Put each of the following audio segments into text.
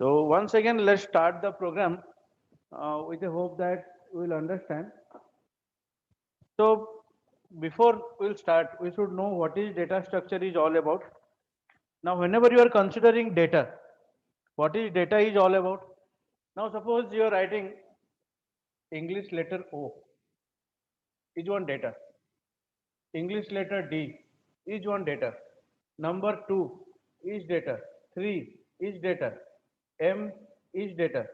So once again, let's start the program with the hope that we will understand. So before we'll start, we should know what is data structure is all about. Now, whenever you are considering data, what is data is all about? Now, suppose you are writing English letter O is one data. English letter D is one data. Number 2 is data. 3 is data. M is data.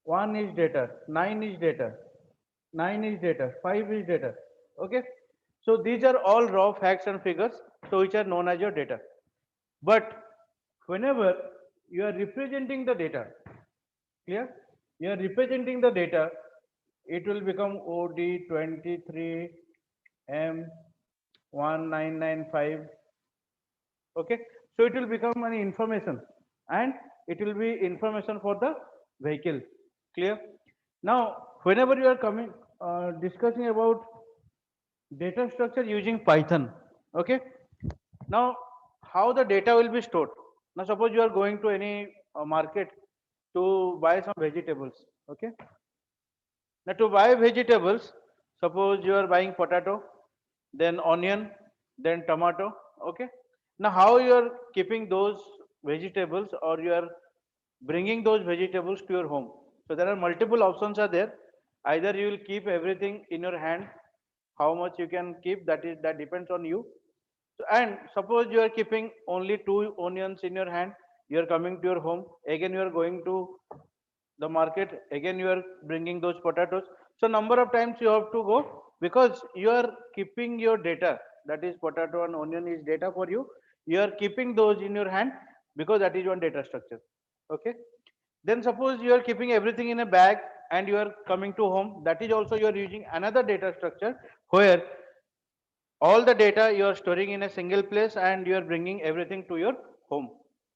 1 is data. 9 is data. 9 is data. 5 is data. Okay. So these are all raw facts and figures, so which are known as your data. But whenever you are representing the data, clear? You are representing the data, it will become OD23 M1995. Okay, so it will become an information, and it will be information for the vehicle. Clear? Now, whenever you are coming discussing about data structure using Python, okay. Now, how the data will be stored? Now, suppose you are going to any market to buy some vegetables, okay. Now, to buy vegetables, suppose you are buying potato, then onion, then tomato. Okay. Now, how you are keeping those vegetables, or you are bringing those vegetables to your home? So there are multiple options are there. Either you will keep everything in your hand, how much you can keep, that depends on you. So, and suppose you are keeping only two onions in your hand, you are coming to your home. Again, you are going to the market, again you are bringing those potatoes. So number of times you have to go, because you are keeping your data, that is potato and onion is data for you. You are keeping those in your hand because that is one data structure. Okay. Then suppose you are keeping everything in a bag and you are coming to home, that is also you are using another data structure, where all the data you are storing in a single place and you are bringing everything to your home.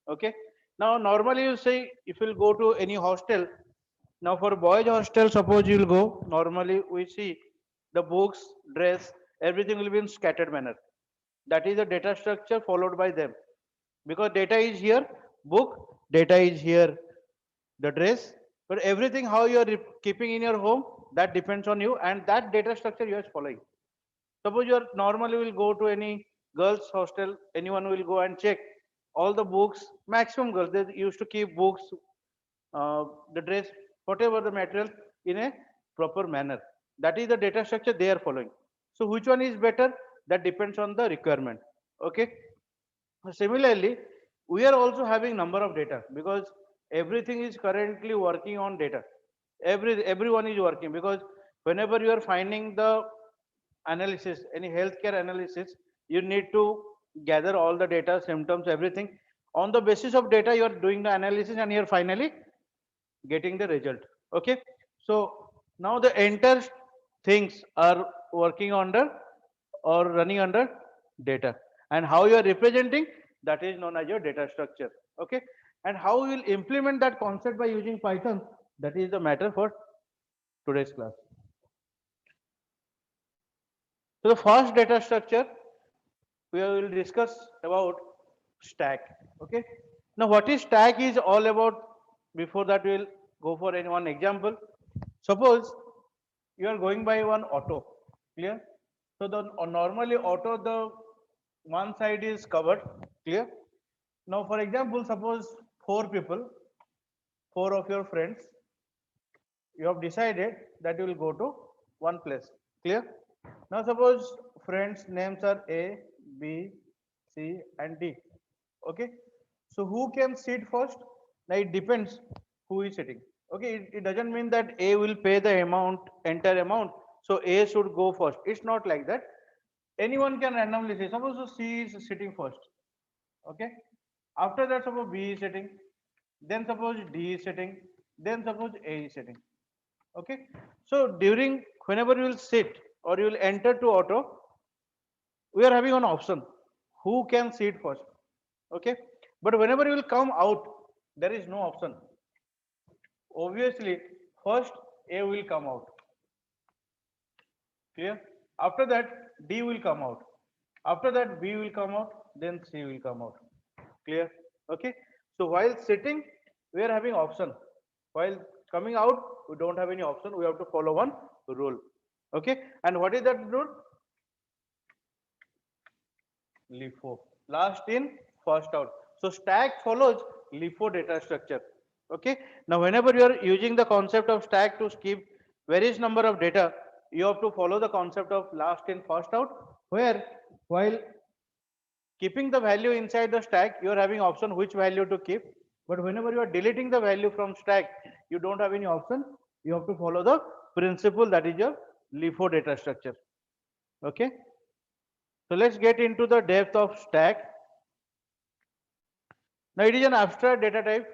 Okay. Now normally you say, if you'll go to any hostel, now for boys hostel, suppose you'll go, normally we see the books, dress, everything will be in scattered manner. That is the data structure followed by them, because data is here, book data is here, the dress, but everything how you are keeping in your home, that depends on you, and that data structure you are following. Suppose you are normally will go to any girls hostel, anyone will go and check all the books. Maximum girls they used to keep books, the dress, whatever the material, in a proper manner. That is the data structure they are following. So which one is better? That depends on the requirement. Okay. Similarly, we are also having number of data, because everything is currently working on data. Everyone is working, because whenever you are finding the analysis, any healthcare analysis, you need to gather all the data, symptoms, everything. On the basis of data, you are doing the analysis and you are finally getting the result. Okay. So now the entire things are working under or running under data, and how you are representing, that is known as your data structure. Okay. And how you will implement that concept by using Python, that is the matter for today's class. So the first data structure we will discuss about stack. Okay. Now what is stack is all about. Before that, we will go for any one example. Suppose you are going by one auto. Clear? So the normally auto, the one side is covered. Clear? Now for example, suppose four people, four of your friends, you have decided that you will go to one place. Clear? Now suppose friends names are A, B, C and D. Okay. So who can sit first? Now it depends who is sitting. Okay. It doesn't mean that A will pay the amount, entire amount, so A should go first. It's not like that. Anyone can randomly say, suppose C is sitting first. Okay. After that, suppose B is sitting, then suppose D is sitting, then suppose A is sitting. Okay. So during whenever you will sit or you will enter to auto, we are having an option who can sit first. Okay. But whenever you will come out, there is no option. Obviously first A will come out. Clear? After that D will come out, after that B will come out, then C will come out. Clear? Okay. So while sitting, we are having option. While coming out, we don't have any option. We have to follow one rule. Okay. And what is that rule? LIFO. Last in, first out. So stack follows LIFO data structure. Okay. Now, whenever you are using the concept of stack to skip various number of data, you have to follow the concept of last in, first out, where while keeping the value inside the stack, you are having option which value to keep. But whenever you are deleting the value from stack, you don't have any option. You have to follow the principle, that is your LIFO data structure. Okay. So let's get into the depth of stack. Now it is an abstract data type.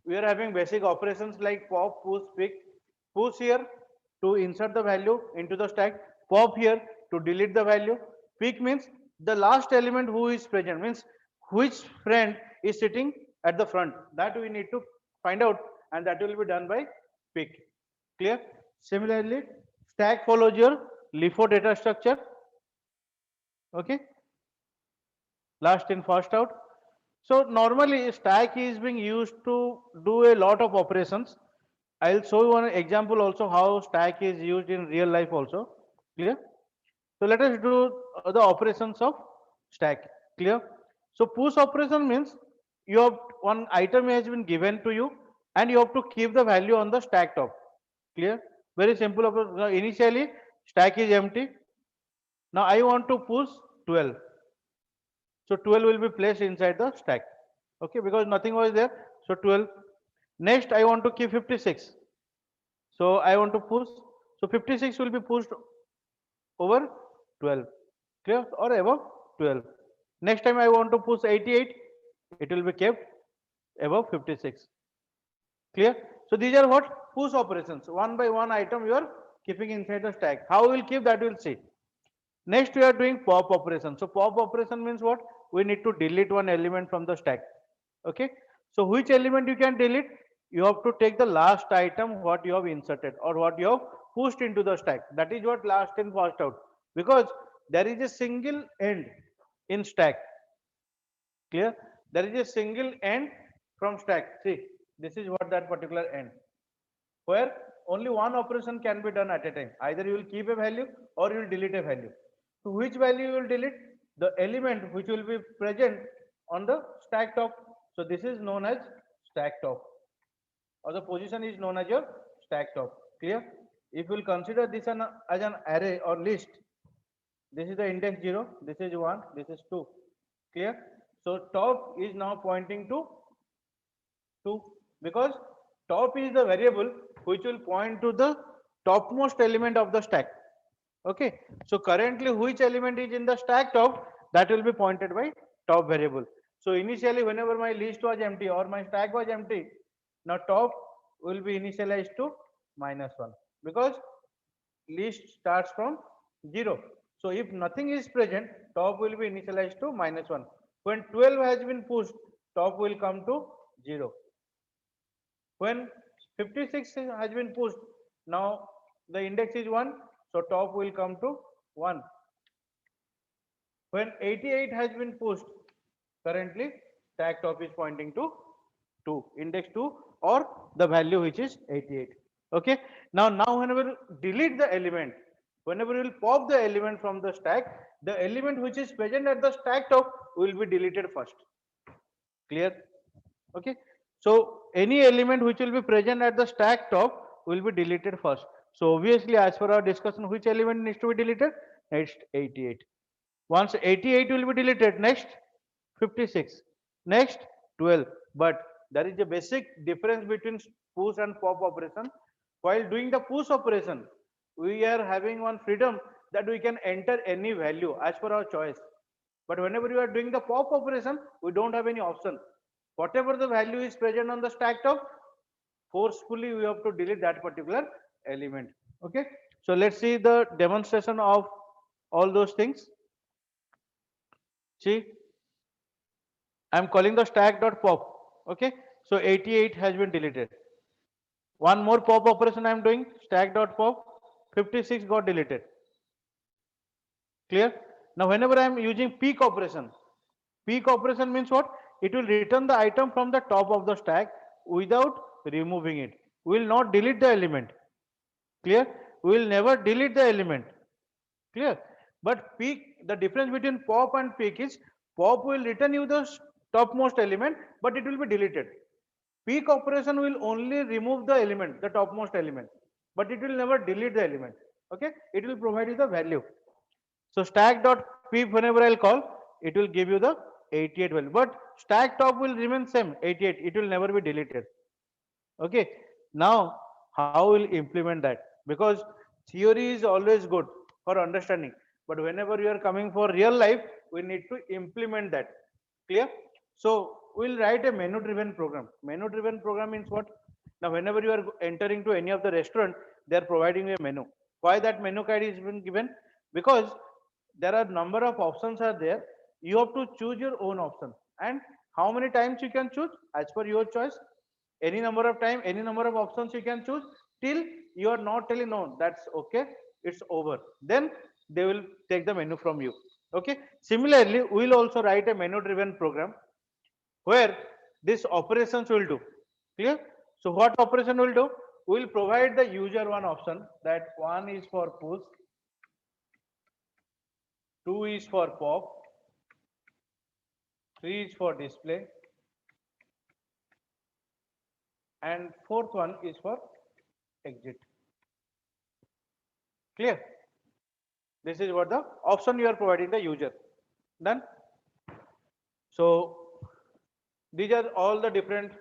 We are having basic operations like pop, push, pick. Push here to insert the value into the stack. Pop here to delete the value. Pick means the last element who is present, means which friend is sitting at the front. That we need to find out, and that will be done by pick. Clear? Similarly, stack follows your LIFO data structure. Okay. Last in, first out. So normally stack is being used to do a lot of operations. I'll show you one example also how stack is used in real life also. Clear? So let us do the operations of stack. Clear? So push operation means you have one item has been given to you and you have to keep the value on the stack top. Clear? Very simple. Initially stack is empty. Now I want to push 12. So 12 will be placed inside the stack. Okay, because nothing was there. So 12. Next, I want to keep 56. So I want to push. So 56 will be pushed over 12. Clear? Or above 12. Next time I want to push 88. It will be kept above 56. Clear? So these are what? Push operations. One by one item you are keeping inside the stack. How we will keep, that we will see. Next, we are doing pop operation. So pop operation means what? We need to delete one element from the stack. Okay. So which element you can delete? You have to take the last item what you have inserted or what you have pushed into the stack. That is what last in, first out. Because there is a single end in stack. Clear? There is a single end from stack. See, this is what that particular end. Where only one operation can be done at a time. Either you will keep a value or you will delete a value. So which value you will delete? The element which will be present on the stack top. So this is known as stack top, or the position is known as your stack top. Clear? If you will consider this as an array or list, this is the index 0, this is 1, this is 2. Clear? So top is now pointing to 2 because top is the variable which will point to the topmost element of the stack. Okay. So currently which element is in the stack top, that will be pointed by top variable. So initially whenever my list was empty or my stack was empty, now top will be initialized to -1 because list starts from 0. So if nothing is present, top will be initialized to -1. When 12 has been pushed, top will come to 0. When 56 has been pushed, now the index is 1, so top will come to 1. When 88 has been pushed, currently stack top is pointing to 2, index 2, or the value which is 88. Okay. Now whenever you delete the element, whenever you will pop the element from the stack, the element which is present at the stack top will be deleted first. Clear? Okay. So any element which will be present at the stack top will be deleted first. So obviously, as per our discussion, which element needs to be deleted? Next 88. Once 88 will be deleted, next 56, next 12. But there is a basic difference between push and pop operation. While doing the push operation, we are having one freedom that we can enter any value as per our choice. But whenever you are doing the pop operation, we don't have any option. Whatever the value is present on the stack top, forcefully we have to delete that particular element. Okay. So let's see the demonstration of all those things. See, I'm calling the stack.pop. Okay. So 88 has been deleted. One more pop operation I'm doing, stack.pop, 56 got deleted. Clear? Now whenever I'm using peek operation means what? It will return the item from the top of the stack. without removing it. We will not delete the element. Clear? We will never delete the element. Clear? But peak, the difference between pop and peak is pop will return you the topmost element, but it will be deleted. Peak operation will only remove the element, the topmost element, but it will never delete the element. Okay? It will provide you the value. So stack dot peep whenever I'll call, it will give you the 88 value. But stack top will remain same 88. It will never be deleted. Okay. Now how will implement that? Because theory is always good for understanding, but whenever you are coming for real life, we need to implement that. Clear? So we'll write a menu driven program. Menu driven program means what? Now whenever you are entering to any of the restaurant, they are providing you a menu. Why that menu card is been given? Because there are number of options are there. You have to choose your own option, and how many times you can choose as per your choice. Any number of time, any number of options you can choose till you are not telling no, that's okay, it's over, then they will take the menu from you. Okay, similarly we will also write a menu driven program where these operations will do. Clear? So what operation will do? We will provide the user one option, that one is for push, two is for pop, three is for display, and fourth one is for exit. Clear? This is what the option you are providing the user. Done? So these are all the different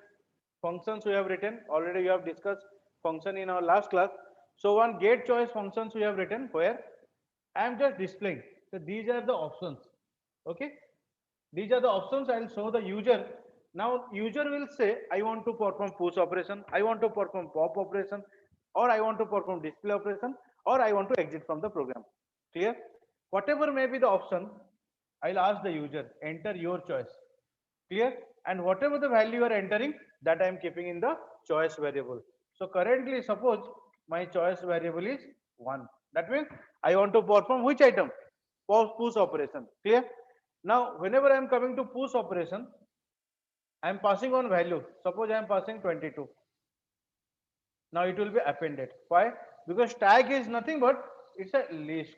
functions we have written. Already we have discussed function in our last class. So one get choice functions we have written where I am just displaying. So these are the options. Okay. These are the options I will show the user. Now user will say, I want to perform push operation, I want to perform pop operation, or I want to perform display operation, or I want to exit from the program. Clear? Whatever may be the option, I'll ask the user, enter your choice. Clear? And whatever the value you are entering, that I am keeping in the choice variable. So currently, suppose my choice variable is 1. That means I want to perform which item? Push operation. Clear? Now, whenever I am coming to push operation, I am passing on value. Suppose I am passing 22. Now it will be appended. Why? Because tag is nothing but it's a list.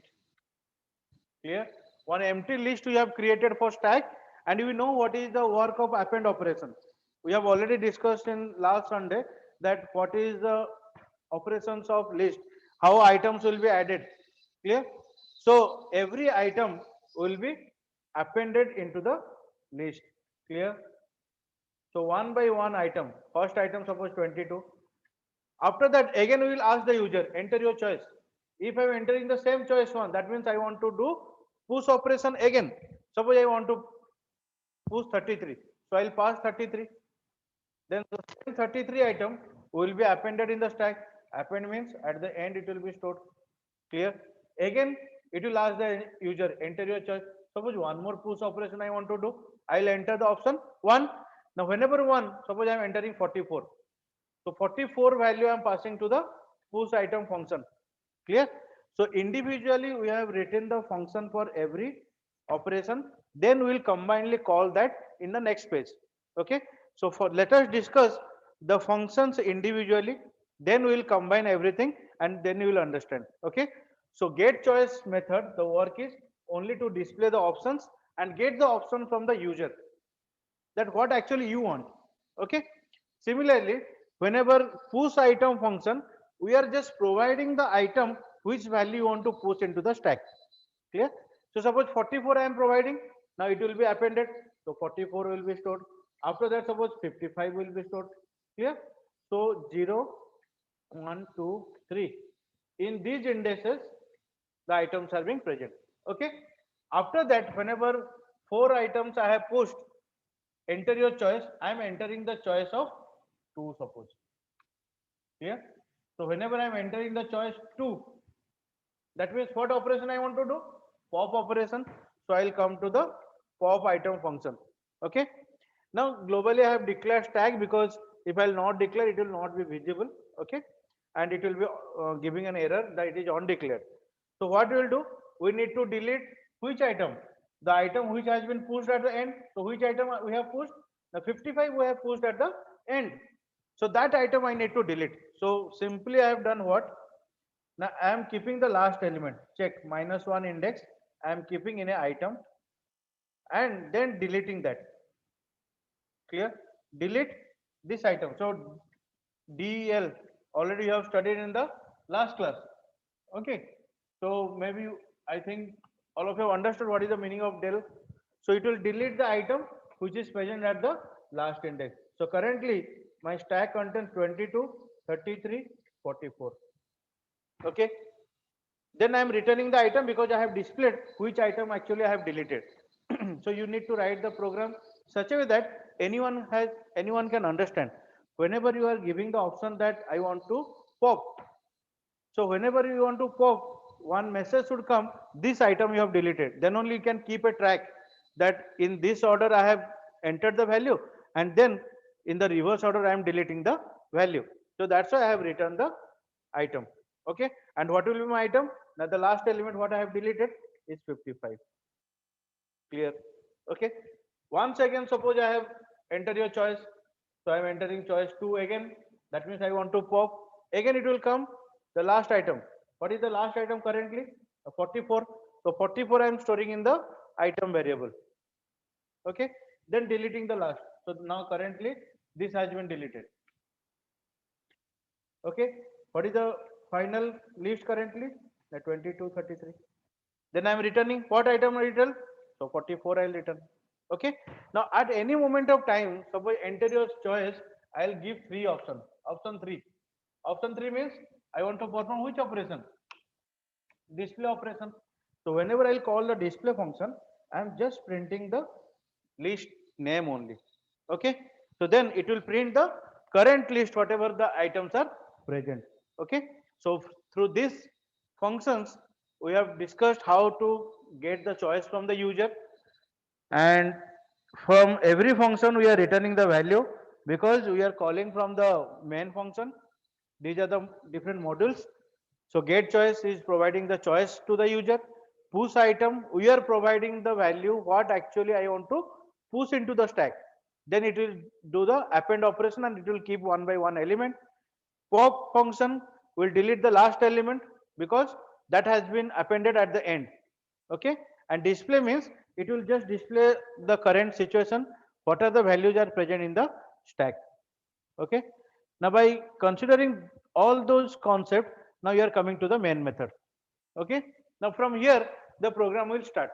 Clear? One empty list we have created for stack, and we know what is the work of append operation. We have already discussed in last Sunday that what is the operations of list, how items will be added. Clear? So every item will be appended into the list. Clear? So one by one item, first item suppose 22. After that, again we will ask the user, enter your choice. If I am entering the same choice one, that means I want to do push operation again. Suppose I want to push 33. So I will pass 33. Then the same 33 item will be appended in the stack. Append means at the end it will be stored. Clear? Again, it will ask the user, enter your choice. Suppose one more push operation I want to do. I will enter the option 1. Now whenever 1, suppose I am entering 44. So 44 value I am passing to the push item function. Clear? So individually we have written the function for every operation. Then we will combinedly call that in the next page. Okay. So for let us discuss the functions individually. Then we will combine everything and then you will understand. Okay. So get choice method, the work is only to display the options and get the option from the user, that what actually you want. Okay. Similarly, whenever push item function, we are just providing the item which value you want to push into the stack. Clear? So suppose 44 I am providing, now it will be appended, so 44 will be stored. After that, suppose 55 will be stored. Clear? So 0, 1, 2, 3. In these indices, the items are being present. Okay. After that, whenever 4 items I have pushed, enter your choice. I am entering the choice of 2, suppose. Clear? So whenever I am entering the choice 2, that means what operation I want to do? Pop operation. So I will come to the pop item function. Okay. Now globally I have declared stack because if I will not declare, it will not be visible. Okay. And it will be giving an error that it is undeclared. So what we will do? We need to delete which item? The item which has been pushed at the end. So which item we have pushed? The 55 we have pushed at the end. So that item I need to delete. So simply I have done what? Now I am keeping the last element. Check -1 index. I am keeping in a item and then deleting that. Clear? Delete this item. So DEL already you have studied in the last class. Okay. So maybe I think all of you have understood what is the meaning of del. So it will delete the item which is present at the last index. So currently my stack contains 22, 33, 44. Okay. Then I am returning the item because I have displayed which item actually I have deleted. So you need to write the program such a way that anyone can understand. Whenever you are giving the option that I want to pop, so whenever you want to pop, one message should come, this item you have deleted. Then only you can keep a track that in this order I have entered the value, and then in the reverse order I am deleting the value. So that's why I have written the item. Okay. And what will be my item? Now the last element what I have deleted is 55. Clear? Okay. Once again, suppose I have entered your choice. So I am entering choice 2 again. That means I want to pop. Again it will come the last item. What is the last item currently? 44. So 44 I am storing in the item variable. Okay. Then deleting the last. So now currently this has been deleted. Okay. What is the final list currently? The 22, 33. Then I am returning what item I return? So 44 I will return. Okay. Now at any moment of time, suppose enter your choice, I will give three options. Option 3. Option 3 means I want to perform which operation? Display operation. So whenever I'll call the display function, I am just printing the list name only. Okay. So then it will print the current list, whatever the items are present. Okay. So through these functions, we have discussed how to get the choice from the user, and from every function we are returning the value because we are calling from the main function. These are the different modules. So get choice is providing the choice to the user. Push item, we are providing the value what actually I want to push into the stack. Then it will do the append operation and it will keep one by one element. Pop function will delete the last element because that has been appended at the end. Okay. And display means it will just display the current situation, what are the values are present in the stack. Okay. Now by considering all those concepts, now you are coming to the main method. Okay. Now from here the program will start.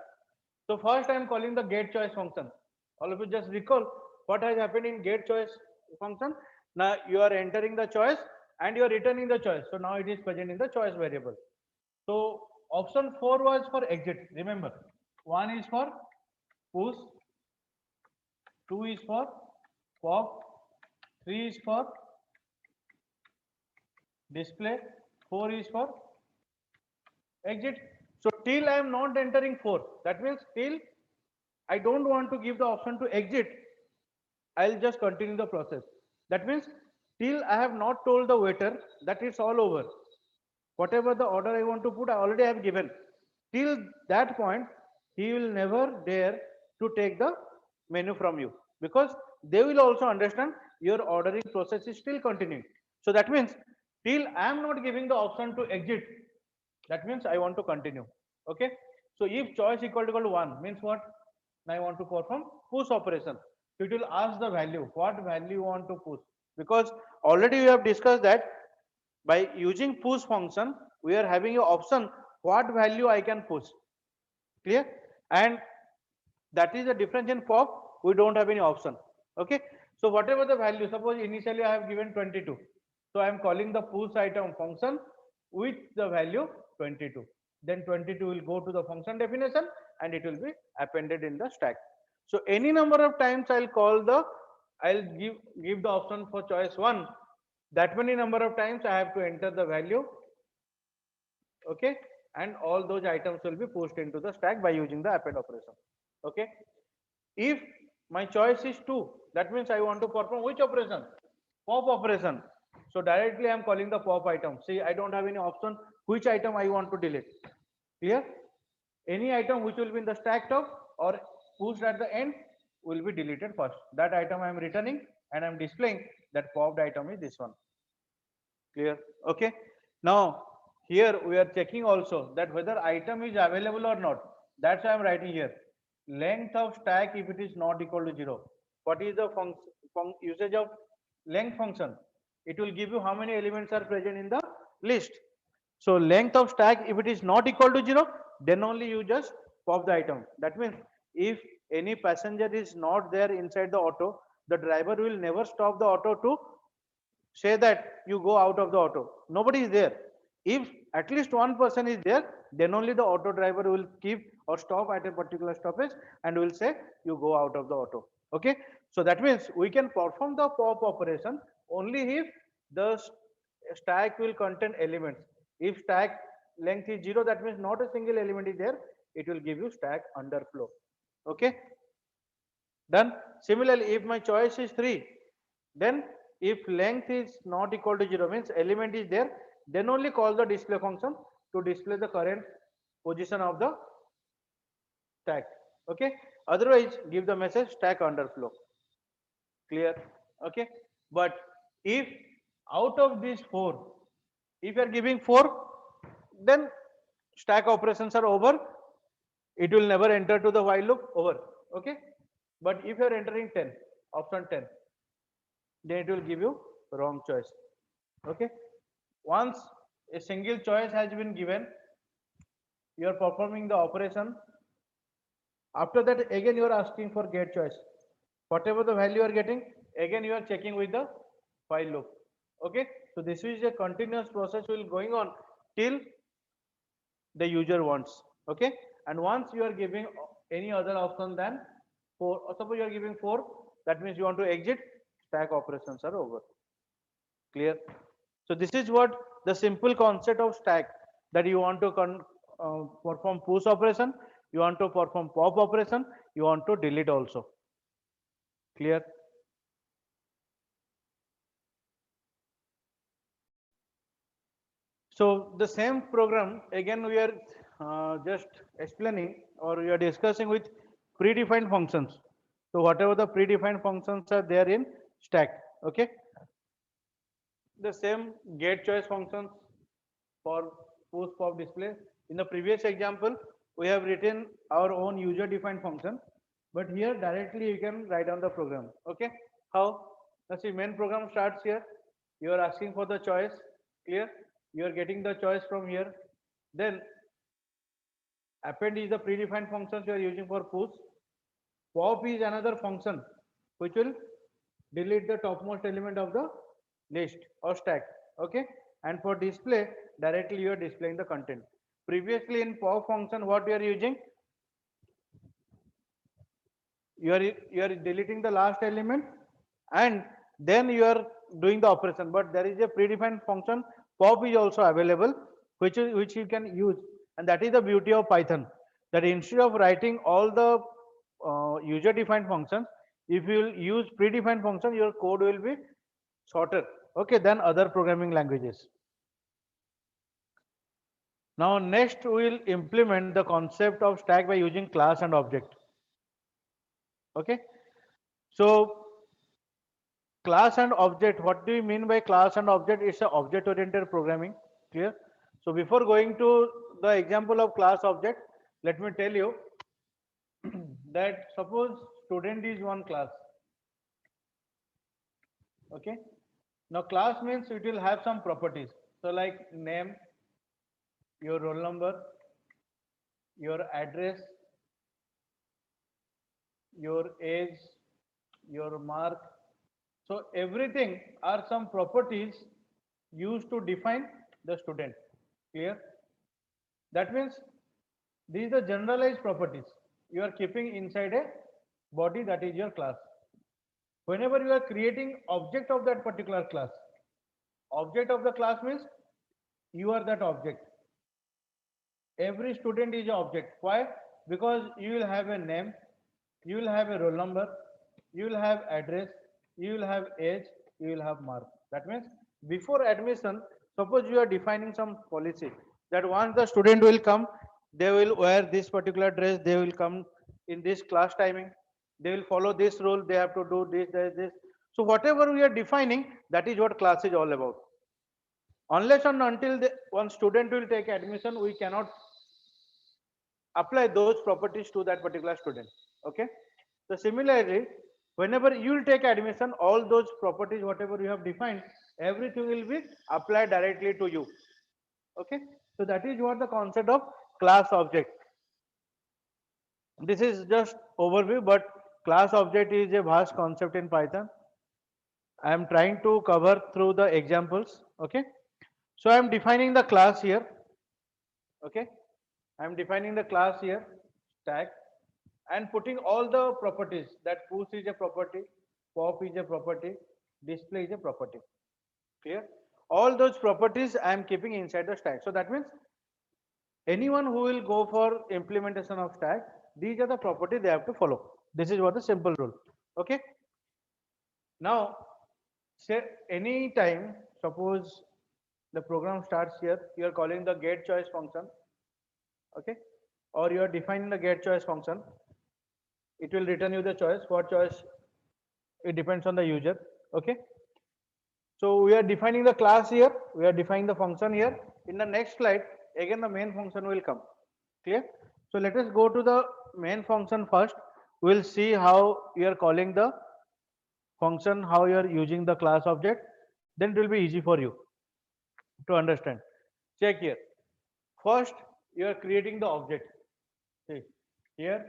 So first I am calling the get choice function. All of you just recall what has happened in get choice function. Now you are entering the choice and you are returning the choice. So now it is present in the choice variable. So option 4 was for exit. Remember, 1 is for push, 2 is for pop, 3 is for display, 4 is for exit. So till I am not entering 4, that means till I don't want to give the option to exit, I'll just continue the process. That means till I have not told the waiter that it's all over. Whatever the order I want to put, I already have given. Till that point, he will never dare to take the menu from you because they will also understand your ordering process is still continuing. So that means till I am not giving the option to exit, that means I want to continue. Okay. So if choice equal to 1 means what? Now I want to perform push operation. So it will ask the value, what value you want to push, because already we have discussed that by using push function, we are having an option what value I can push. Clear? And that is the difference in pop. We don't have any option. Okay. So whatever the value, suppose initially I have given 22. So I am calling the push item function with the value 22. Then 22 will go to the function definition and it will be appended in the stack. So any number of times I'll give the option for choice 1. That many number of times I have to enter the value. Okay. And all those items will be pushed into the stack by using the append operation. Okay. If my choice is 2, that means I want to perform which operation? Pop operation. So directly I am calling the pop item. See, I don't have any option which item I want to delete. Clear? Any item which will be in the stack top or pushed at the end, will be deleted first. That item I am returning and I am displaying that popped item is this one. Clear? Okay. Now here we are checking also that whether item is available or not. That's why I am writing here. Length of stack if it is not equal to 0. What is the usage of length function? It will give you how many elements are present in the list. So length of stack if it is not equal to 0, then only you just pop the item. That means if any passenger is not there inside the auto, the driver will never stop the auto to say that you go out of the auto. Nobody is there. If at least one person is there, then only the auto driver will keep or stop at a particular stoppage and will say you go out of the auto. Okay. So that means we can perform the pop operation only if the stack will contain elements. If stack length is 0, that means not a single element is there. It will give you stack underflow. Okay. Done. Similarly, if my choice is 3, then if length is not equal to 0 means element is there, then only call the display function to display the current position of the stack. Okay. Otherwise, give the message stack underflow. Clear? Okay. But if out of these 4, if you are giving 4, then stack operations are over. It will never enter to the while loop, over. Okay. But if you are entering 10, option 10, then it will give you wrong choice. Okay. Once a single choice has been given, you are performing the operation. After that, again you are asking for get choice. Whatever the value you are getting, again you are checking with the while loop. Okay. So this is a continuous process will going on till the user wants. Okay. And once you are giving any other option than 4, or suppose you are giving 4, that means you want to exit, stack operations are over. Clear? So this is what the simple concept of stack, that you want to perform push operation, you want to perform pop operation, you want to delete also. Clear? So the same program again we are just explaining, or we are discussing with predefined functions. So whatever the predefined functions are there in stack. Okay. The same get choice functions for push pop display. In the previous example, we have written our own user defined function, but here directly you can write down the program. Okay. How? Let's see, main program starts here. You are asking for the choice. Clear? You are getting the choice from here. Then append is the predefined functions you are using for push. Pop is another function which will delete the topmost element of the list or stack. Okay. And for display, directly you are displaying the content. Previously in pop function, what you are using? You are deleting the last element and then you are doing the operation. But there is a predefined function pop is also available, which you can use, and that is the beauty of Python. That instead of writing all the user defined functions, if you will use predefined function, your code will be shorter, okay, than other programming languages. Now next we will implement the concept of stack by using class and object. Okay. So class and object, what do you mean by class and object? It's a object oriented programming. Clear? So before going to the example of class object, let me tell you that suppose student is one class. Okay. Now class means it will have some properties. So like name, your roll number, your address, your age, your mark. So everything are some properties used to define the student. Clear? That means these are generalized properties you are keeping inside a body, that is your class. Whenever you are creating object of that particular class, object of the class means you are that object. Every student is an object. Why? Because you will have a name, you will have a roll number, you will have address, you will have age, you will have mark. That means before admission, suppose you are defining some policy that once the student will come, they will wear this particular dress, they will come in this class timing. They will follow this rule. They have to do this. So whatever we are defining, that is what class is all about. Unless and until one student will take admission, we cannot apply those properties to that particular student. Okay. So similarly, whenever you will take admission, all those properties, whatever you have defined, everything will be applied directly to you. Okay. So that is what the concept of class object. This is just overview, but class object is a vast concept in Python. I am trying to cover through the examples. Okay. So I am defining the class here. Okay. I am defining the class here, stack, and putting all the properties, that push is a property, pop is a property, display is a property. Clear? All those properties I am keeping inside the stack. So that means anyone who will go for implementation of stack, these are the properties they have to follow. This is what the simple rule. Okay. Now, say any time, suppose the program starts here, you are calling the get choice function. Okay. Or you are defining the get choice function. It will return you the choice. What choice? It depends on the user. Okay. So we are defining the class here. We are defining the function here. In the next slide, again the main function will come. Clear? So let us go to the main function first. We will see how you are calling the function, how you are using the class object. Then it will be easy for you to understand. Check here. First, you are creating the object. See, here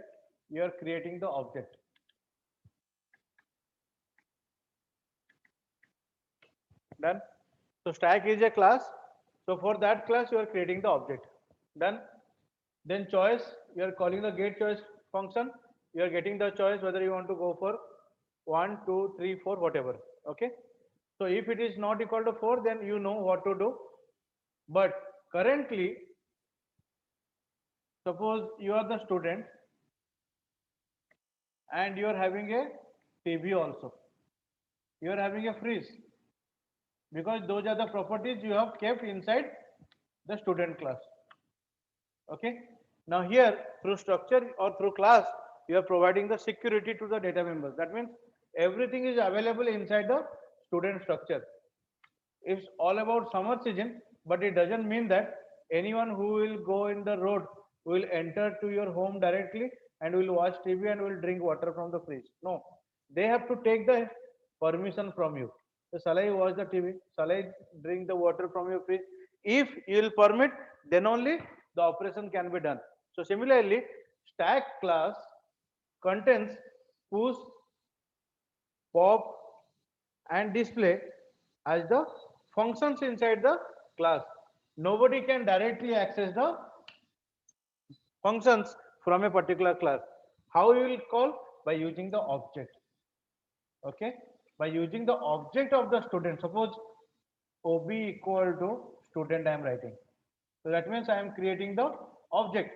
you are creating the object. Done. So stack is a class. So for that class, you are creating the object. Done. Then choice, you are calling the get choice function. You are getting the choice whether you want to go for 1, 2, 3, 4, whatever. Okay. So if it is not equal to 4, then you know what to do. But currently, suppose you are the student and you are having a TV also. You are having a freeze, because those are the properties you have kept inside the student class. Okay. Now here, through structure or through class, you are providing the security to the data members. That means everything is available inside the student structure. It's all about summer season, but it doesn't mean that anyone who will go in the road will enter to your home directly and will watch TV and will drink water from the fridge. No, they have to take the permission from you. So, shall I watch the TV? Shall I drink the water from your fridge? If you will permit, then only the operation can be done. So similarly, stack class contains push, pop, and display as the functions inside the class. Nobody can directly access the functions from a particular class. How you will call? By using the object. Okay. By using the object of the student. Suppose OB equal to student I am writing. So that means I am creating the object.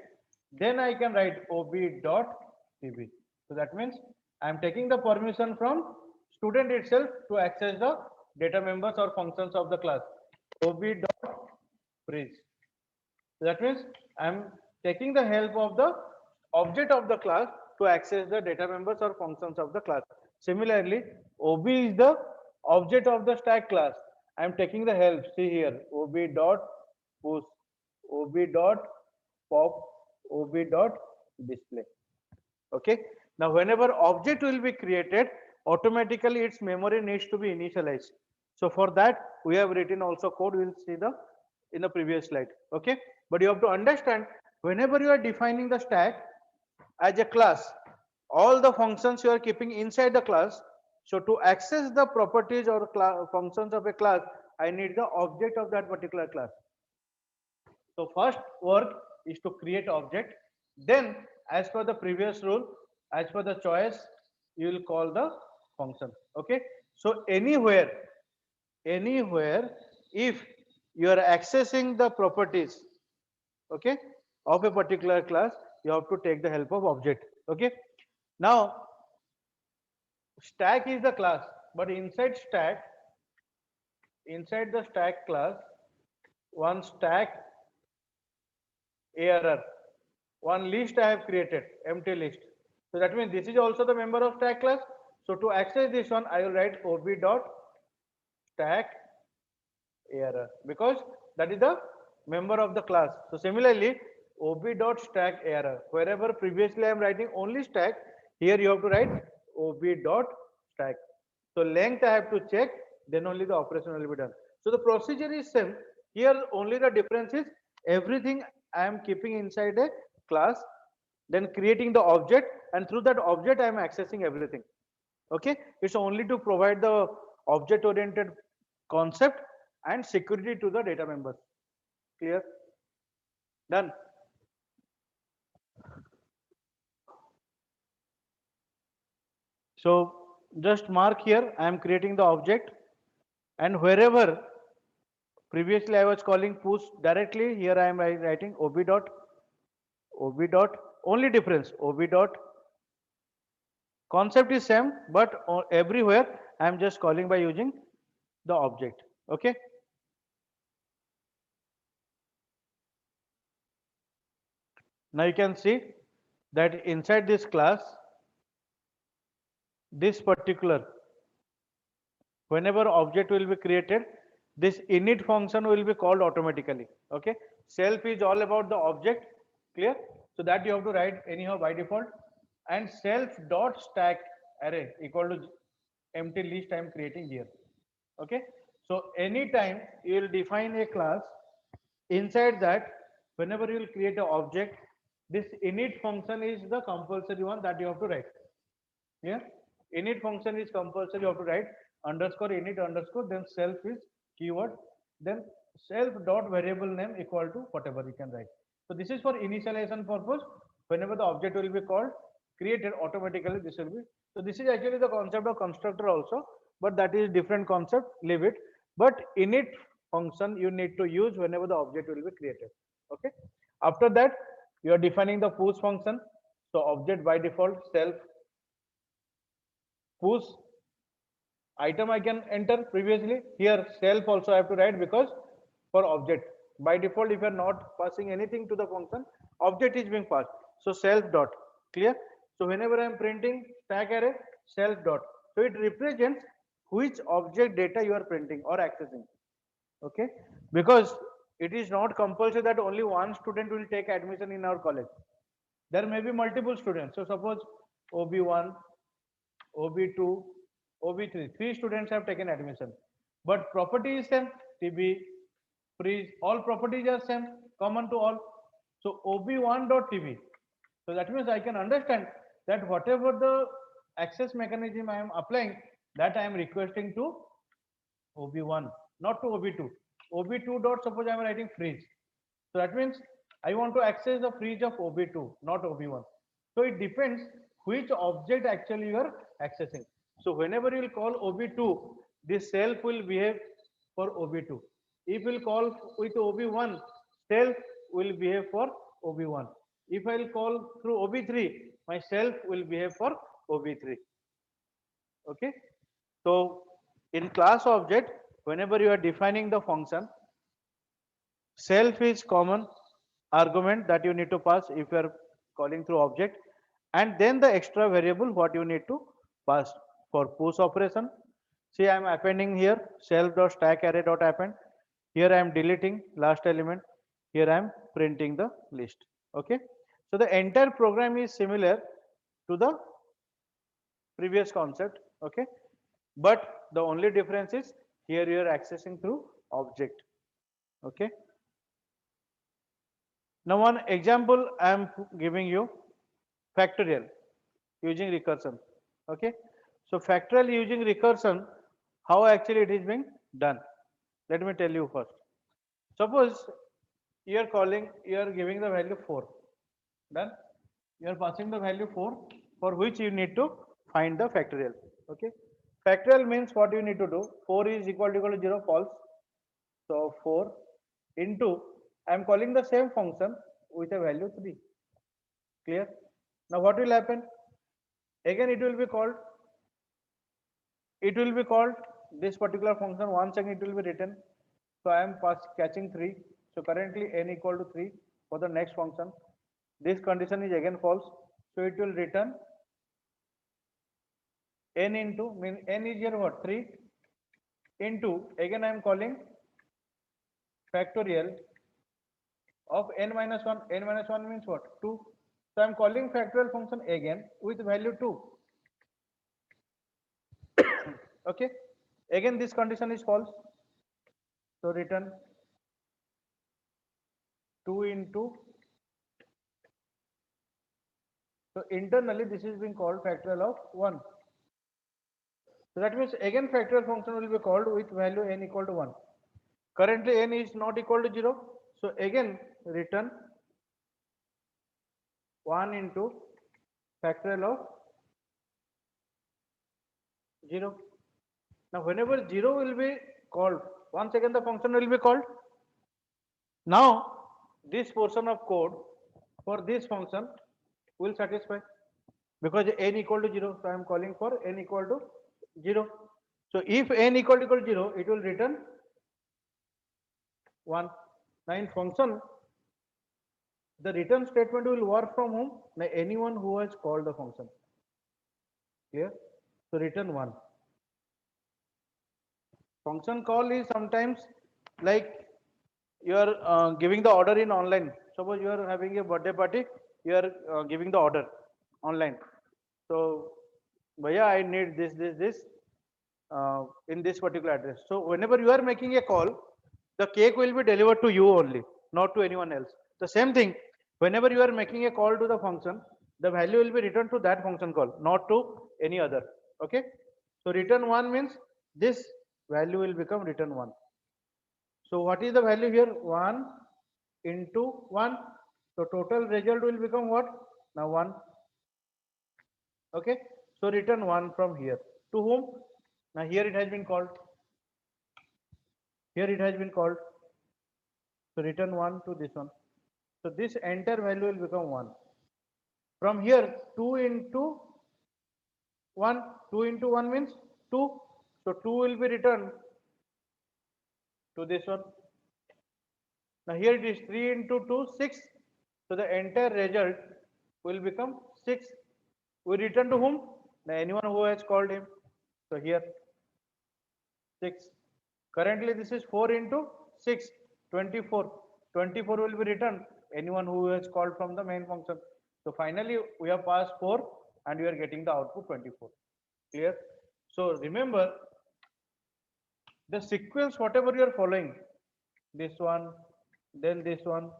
Then I can write OB dot TB. So that means I am taking the permission from student itself to access the data members or functions of the class. OB dot freeze. So that means I am taking the help of the object of the class to access the data members or functions of the class. Similarly, OB is the object of the stack class. I am taking the help. See here, OB dot push, OB dot pop, OB dot display. Okay. Now, whenever object will be created, automatically its memory needs to be initialized. So for that, we have written also code. We'll see the in the previous slide. Okay. But you have to understand, whenever you are defining the stack as a class, all the functions you are keeping inside the class. So to access the properties or functions of a class, I need the object of that particular class. So first work is to create object. Then as per the previous rule, as per the choice, you will call the function. Okay. So anywhere, if you are accessing the properties, okay, of a particular class, you have to take the help of object. Okay. Now stack is the class, but inside the stack class, one stack error, one list I have created, empty list. So that means this is also the member of stack class. So to access this one, I will write ob dot stack error because that is the member of the class. So similarly, ob dot stack error. Wherever previously I am writing only stack, here you have to write ob dot stack. So length I have to check, then only the operation will be done. So the procedure is same. Here only the difference is everything I am keeping inside a class, then creating the object, and through that object I am accessing everything. Okay, it's only to provide the object oriented concept and security to the data members. Clear? Done. So just mark here I am creating the object, and wherever previously I was calling push directly, here I am writing ob dot, only difference ob dot, concept is same but everywhere I am just calling by using the object. Okay, now you can see that inside this class, this particular, whenever object will be created, this init function will be called automatically. Okay, self is all about the object. Clear? So that you have to write anyhow by default, and self dot stack array equal to empty list I am creating here. Okay, so anytime you will define a class, inside that whenever you will create an object, this init function is the compulsory one that you have to write. Yeah, init function is compulsory. You have to write underscore init underscore, then self is keyword, then self dot variable name equal to whatever you can write. So this is for initialization purpose. Whenever the object will be called, created automatically, this will be. So this is actually the concept of constructor also, but that is different concept. Leave it. But init function you need to use whenever the object will be created. Okay. After that, you are defining the push function. So object by default self push item I can enter previously. Here self also I have to write because for object by default if you are not passing anything to the function, object is being passed. So self dot. Clear? So whenever I am printing stack array, self dot. So it represents which object data you are printing or accessing. Okay, because it is not compulsory that only one student will take admission in our college. There may be multiple students. So suppose ob1, ob2, ob3, three students have taken admission, but property is same, tb, freeze, all properties are same, common to all. So ob1.tb, so that means I can understand that whatever the access mechanism I am applying, that I am requesting to ob1, not to ob2. ob2 dot, suppose I am writing freeze, so that means I want to access the freeze of ob2, not ob1. So it depends which object actually you are accessing. So whenever you will call ob2, this self will behave for ob2. If you will call with ob1, self will behave for ob1. If I will call through ob3, my self will behave for ob3. Okay, so in class object, whenever you are defining the function, self is common argument that you need to pass if you are calling through object, and then the extra variable what you need to pass for push operation. See, I am appending here self dot stack array dot append. Here I am deleting last element. Here I am printing the list. Okay, so the entire program is similar to the previous concept. Okay, but the only difference is here you are accessing through object. Okay, now one example I am giving you, factorial using recursion. Okay, so factorial using recursion, how actually it is being done? Let me tell you first. Suppose you are calling, you are giving the value 4. Done. You are passing the value 4, for which you need to find the factorial. Okay, factorial means what you need to do. 4 is equal to 0, false. So 4 into, I am calling the same function with a value 3. Clear? Now what will happen? Again it will be called, this particular function once again it will be written. So I am catching 3. So currently n equal to 3 for the next function. This condition is again false. So it will return n into mean n is here what 3 into again I am calling factorial of n minus 1. N minus 1 means what 2. So I am calling factorial function again with value 2. Okay, again this condition is false, so return 2 into, so internally this is being called factorial of 1. So that means again factorial function will be called with value n equal to 1. Currently n is not equal to 0, so again return 1 into factorial of 0. Now whenever 0 will be called, once again the function will be called. Now this portion of code for this function will satisfy because n equal to 0. So I am calling for n equal to 0. So if n equal to 0, it will return 1. Now in function, the return statement will work from whom? Now anyone who has called the function. Clear? So return 1. Function call is sometimes like you are giving the order in online. Suppose you are having a birthday party, you are giving the order online. So, Bhaiya, I need this in this particular address. So, whenever you are making a call, the cake will be delivered to you only, not to anyone else. The same thing, whenever you are making a call to the function, the value will be returned to that function call, not to any other. Okay. So, return 1 means this value will become return 1. So what is the value here? 1 into 1. So total result will become what? Now 1. Okay. So return 1 from here. To whom? Now here it has been called. Here it has been called. So return 1 to this one. So this entire value will become 1. From here 2 into 1. 2 into 1 means 2. So 2 will be returned to this one. Now here it is 3 into 2, 6. So the entire result will become 6. We return to whom? Now anyone who has called him. So here 6. Currently this is 4 into 6, 24. 24 will be returned anyone who has called from the main function. So finally we have passed 4 and we are getting the output 24. Clear? So remember the sequence whatever you are following, this one, then this one,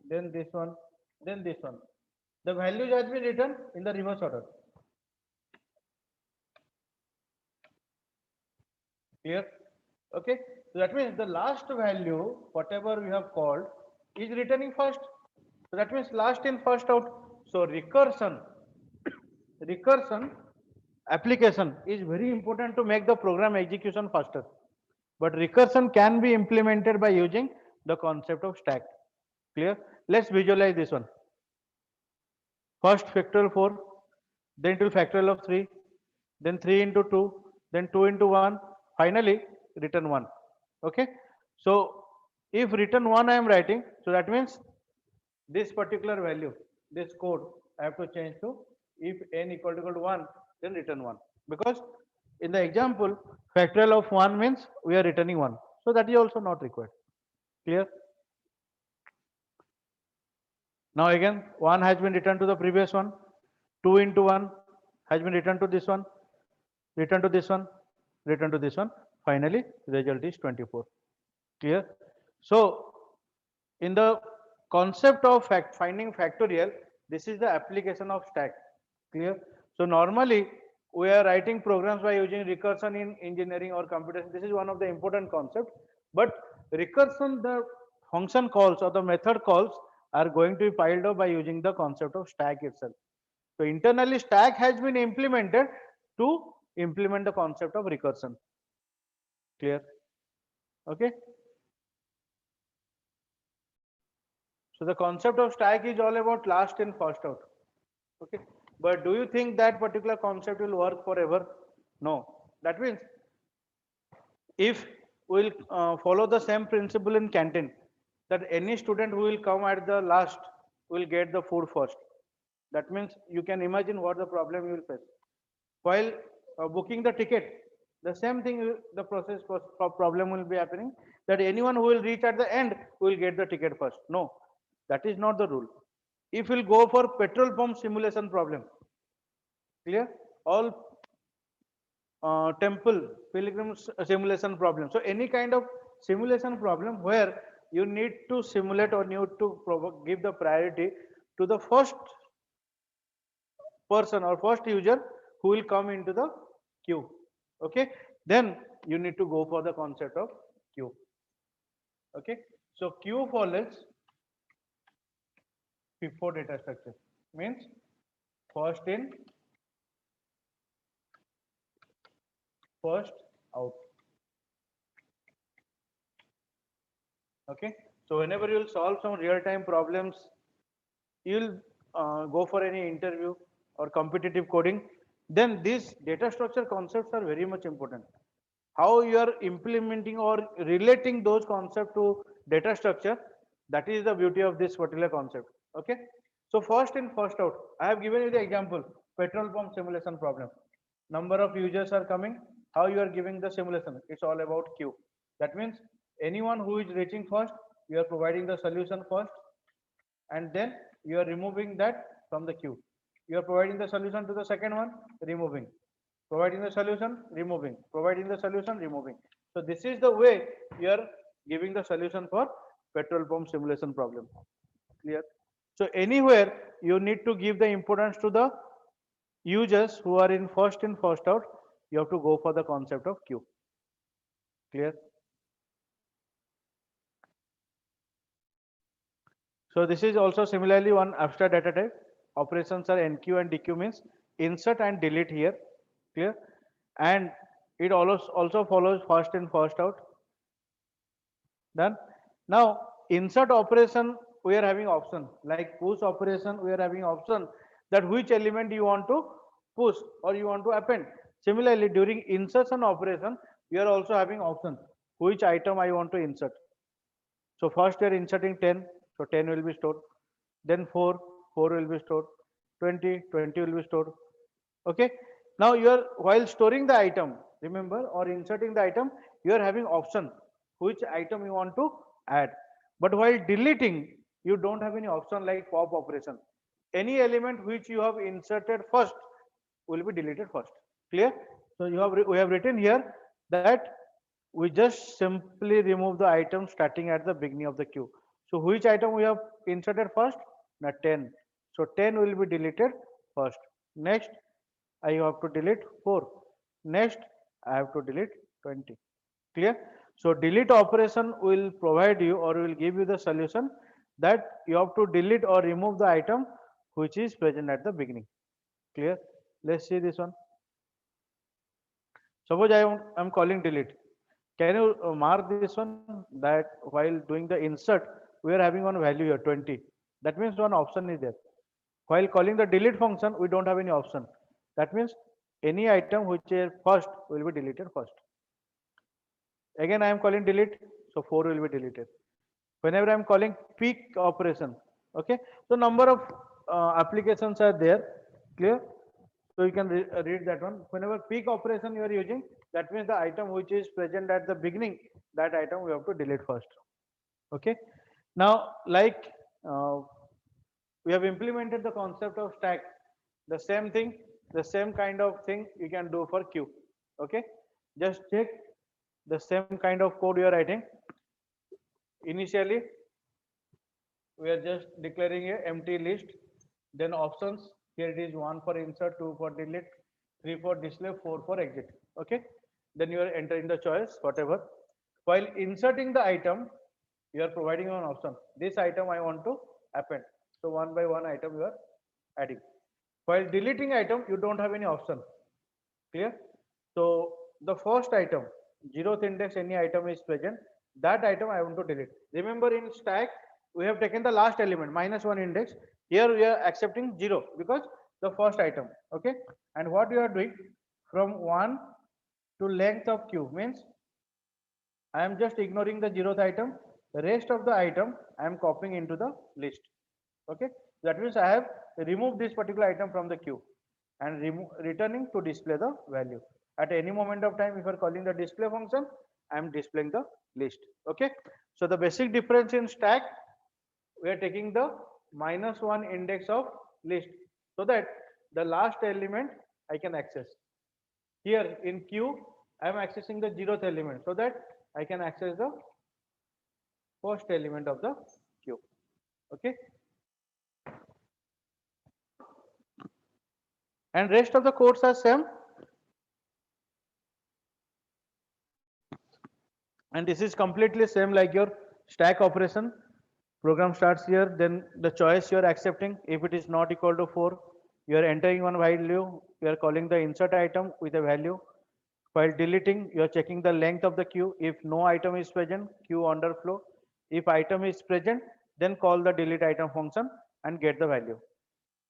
then this one, then this one. The values has been written in the reverse order. Clear? Okay. So that means the last value, whatever we have called, is returning first. So that means last in, first out. So recursion application is very important to make the program execution faster. But recursion can be implemented by using the concept of stack. Clear? Let's visualize this one. First factorial 4, then it will factorial of 3, then 3 into 2, then 2 into 1, finally return 1. Okay. So if return 1 I am writing, so that means this particular value, this code I have to change to if n equal to 1, then return 1. Because in the example, factorial of 1 means we are returning 1. So that is also not required. Clear? Now again, 1 has been returned to the previous one, 2 into 1 has been returned to this one, return to this one, return to this one. Finally, result is 24. Clear? So, in the concept of finding factorial, this is the application of stack. Clear? So, normally we are writing programs by using recursion in engineering or computation. This is one of the important concepts. But recursion, the function calls or the method calls are going to be piled up by using the concept of stack itself. So internally stack has been implemented to implement the concept of recursion. Clear? Okay. So the concept of stack is all about last in, first out. Okay. But do you think that particular concept will work forever? No. That means if we'll follow the same principle in canteen, that any student who will come at the last will get the food first. That means you can imagine what the problem you will face. While booking the ticket, the same thing, the problem will be happening, that anyone who will reach at the end will get the ticket first. No, that is not the rule. If we'll go for petrol pump simulation problem, clear, all temple pilgrim simulation problem. So any kind of simulation problem where you need to simulate or need to give the priority to the first person or first user who will come into the queue. Okay, then you need to go for the concept of queue. Okay, so queue follows FIFO data structure, means first in, first out. Okay, so whenever you will solve some real-time problems, you'll go for any interview or competitive coding, then these data structure concepts are very much important. How you are implementing or relating those concepts to data structure, that is the beauty of this particular concept. Okay, so first in, first out. I have given you the example, petrol pump simulation problem. Number of users are coming. How you are giving the simulation? It's all about queue. That means anyone who is reaching first, you are providing the solution first, and then you are removing that from the queue. You are providing the solution to the second one, removing, providing the solution, removing, providing the solution, removing. So this is the way you are giving the solution for petrol pump simulation problem. Clear? So anywhere you need to give the importance to the users who are in, first out, you have to go for the concept of queue. Clear? So this is also similarly one abstract data type. Operations are NQ and DQ, means insert and delete here. Clear? And it also follows first in, first out. Done. Now insert operation, we are having option, like push operation, we are having option that which element you want to push or you want to append. Similarly, during insertion operation, we are also having option which item I want to insert. So first you are inserting 10, so 10 will be stored. Then 4, 4 will be stored. 20, 20 will be stored. Okay. Now you are, while storing the item, remember, or inserting the item, you are having option which item you want to add. But while deleting, you don't have any option like pop operation. Any element which you have inserted first will be deleted first. Clear? So you have we have written here that we just simply remove the item starting at the beginning of the queue. So which item we have inserted first? Now 10. So 10 will be deleted first. Next, I have to delete 4. Next, I have to delete 20. Clear? So delete operation will provide you or will give you the solution that you have to delete or remove the item which is present at the beginning. Clear? Let's see this one. Suppose I am calling delete. Can you mark this one, that while doing the insert, we are having one value here 20. That means one option is there. While calling the delete function, we don't have any option. That means any item which is first will be deleted first. Again, I am calling delete, so 4 will be deleted. Whenever I am calling peak operation, okay. So number of applications are there. Clear? So you can read that one. Whenever peak operation you are using, that means the item which is present at the beginning, that item we have to delete first. Okay. Now, like we have implemented the concept of stack, the same thing, the same kind of thing you can do for queue. Okay. Just check the same kind of code you are writing. Initially, we are just declaring a empty list, then options, here it is 1 for insert, 2 for delete, 3 for display, 4 for exit. Okay, then you are entering the choice whatever. While inserting the item, you are providing an option, this item I want to append, so one by one item you are adding. While deleting item, you don't have any option. Clear? So the first item, 0th index, any item is present, that item I want to delete. Remember, in stack we have taken the last element -1 index. Here we are accepting 0 because the first item. Okay, and what you are doing, from 1 to length of queue, means I am just ignoring the 0th item, the rest of the item I am copying into the list. Okay, that means I have removed this particular item from the queue. and returning to display the value. At any moment of time, if you are calling the display function, I am displaying the list. Okay. So the basic difference in stack, we are taking the -1 index of list so that the last element I can access. Here in queue, I am accessing the 0th element so that I can access the first element of the queue. Okay. And rest of the codes are same. And this is completely same like your stack operation. Program starts here, then the choice you are accepting. If it is not equal to 4, you are entering one value, you are calling the insert item with a value. While deleting, you are checking the length of the queue. If no item is present, queue underflow. If item is present, then call the delete item function and get the value.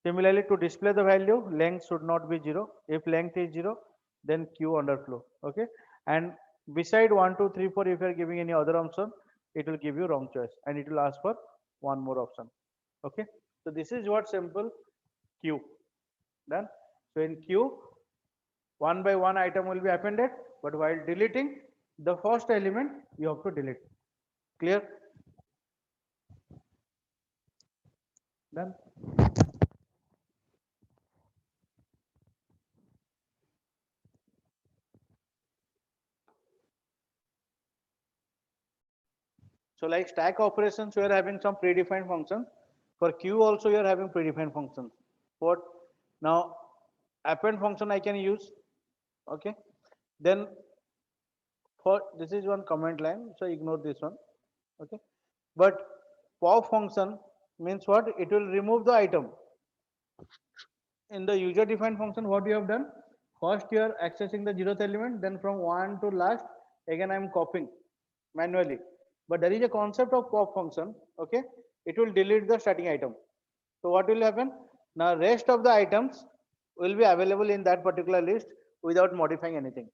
Similarly, to display the value, length should not be 0. If length is 0, then queue underflow. Okay. And beside 1, 2, 3, 4, if you are giving any other option, it will give you wrong choice and it will ask for one more option. Okay. So this is what simple queue done. So in queue, one by one item will be appended, but while deleting the first element, you have to delete. Clear? Done. So like stack operations, you are having some predefined function. For queue also you are having predefined function. For now append function I can use. Okay. Then for this is one command line, so ignore this one. Okay. But pop function means what? It will remove the item. In the user defined function, what you have done? First you are accessing the 0th element, then from 1 to last, again I am copying manually. But there is a concept of pop function. Okay. It will delete the starting item. So what will happen? Now rest of the items will be available in that particular list without modifying anything.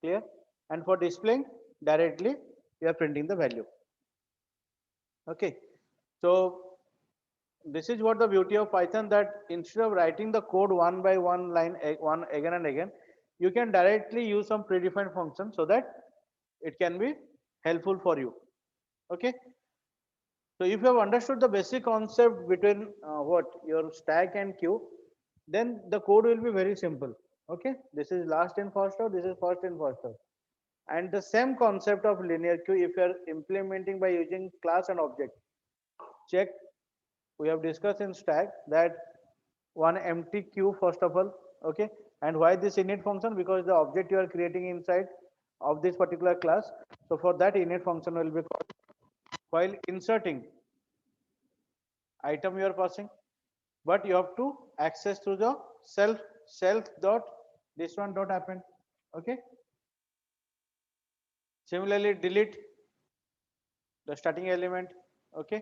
Clear? And for displaying directly, you are printing the value. Okay. So this is what the beauty of Python, that instead of writing the code one by one line one again and again, you can directly use some predefined function so that it can be helpful for you. Okay. So if you have understood the basic concept between what your stack and queue, then the code will be very simple. Okay. This is last in first out, this is first in first out. And the same concept of linear queue, if you are implementing by using class and object, check. We have discussed in stack that one empty queue first of all. Okay. And why this init function? Because the object you are creating inside of this particular class. So for that init function will be called. While inserting item you are passing, but you have to access through the self dot this one dot happen. Okay. Similarly, delete the starting element. Okay.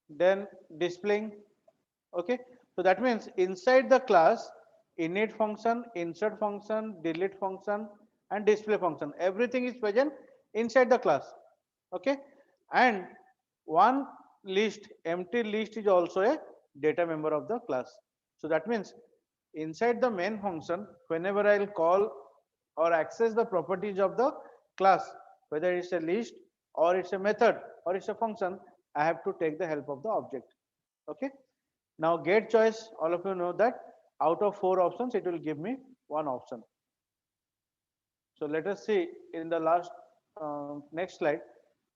Then displaying. Okay. So that means inside the class, init function, insert function, delete function, and display function, everything is present inside the class. Okay. And one list, empty list, is also a data member of the class. So that means inside the main function, whenever I'll call or access the properties of the class, whether it's a list or it's a method or it's a function, I have to take the help of the object. Okay. Now get choice, all of you know that out of 4 options, it will give me one option. So let us see in the last next slide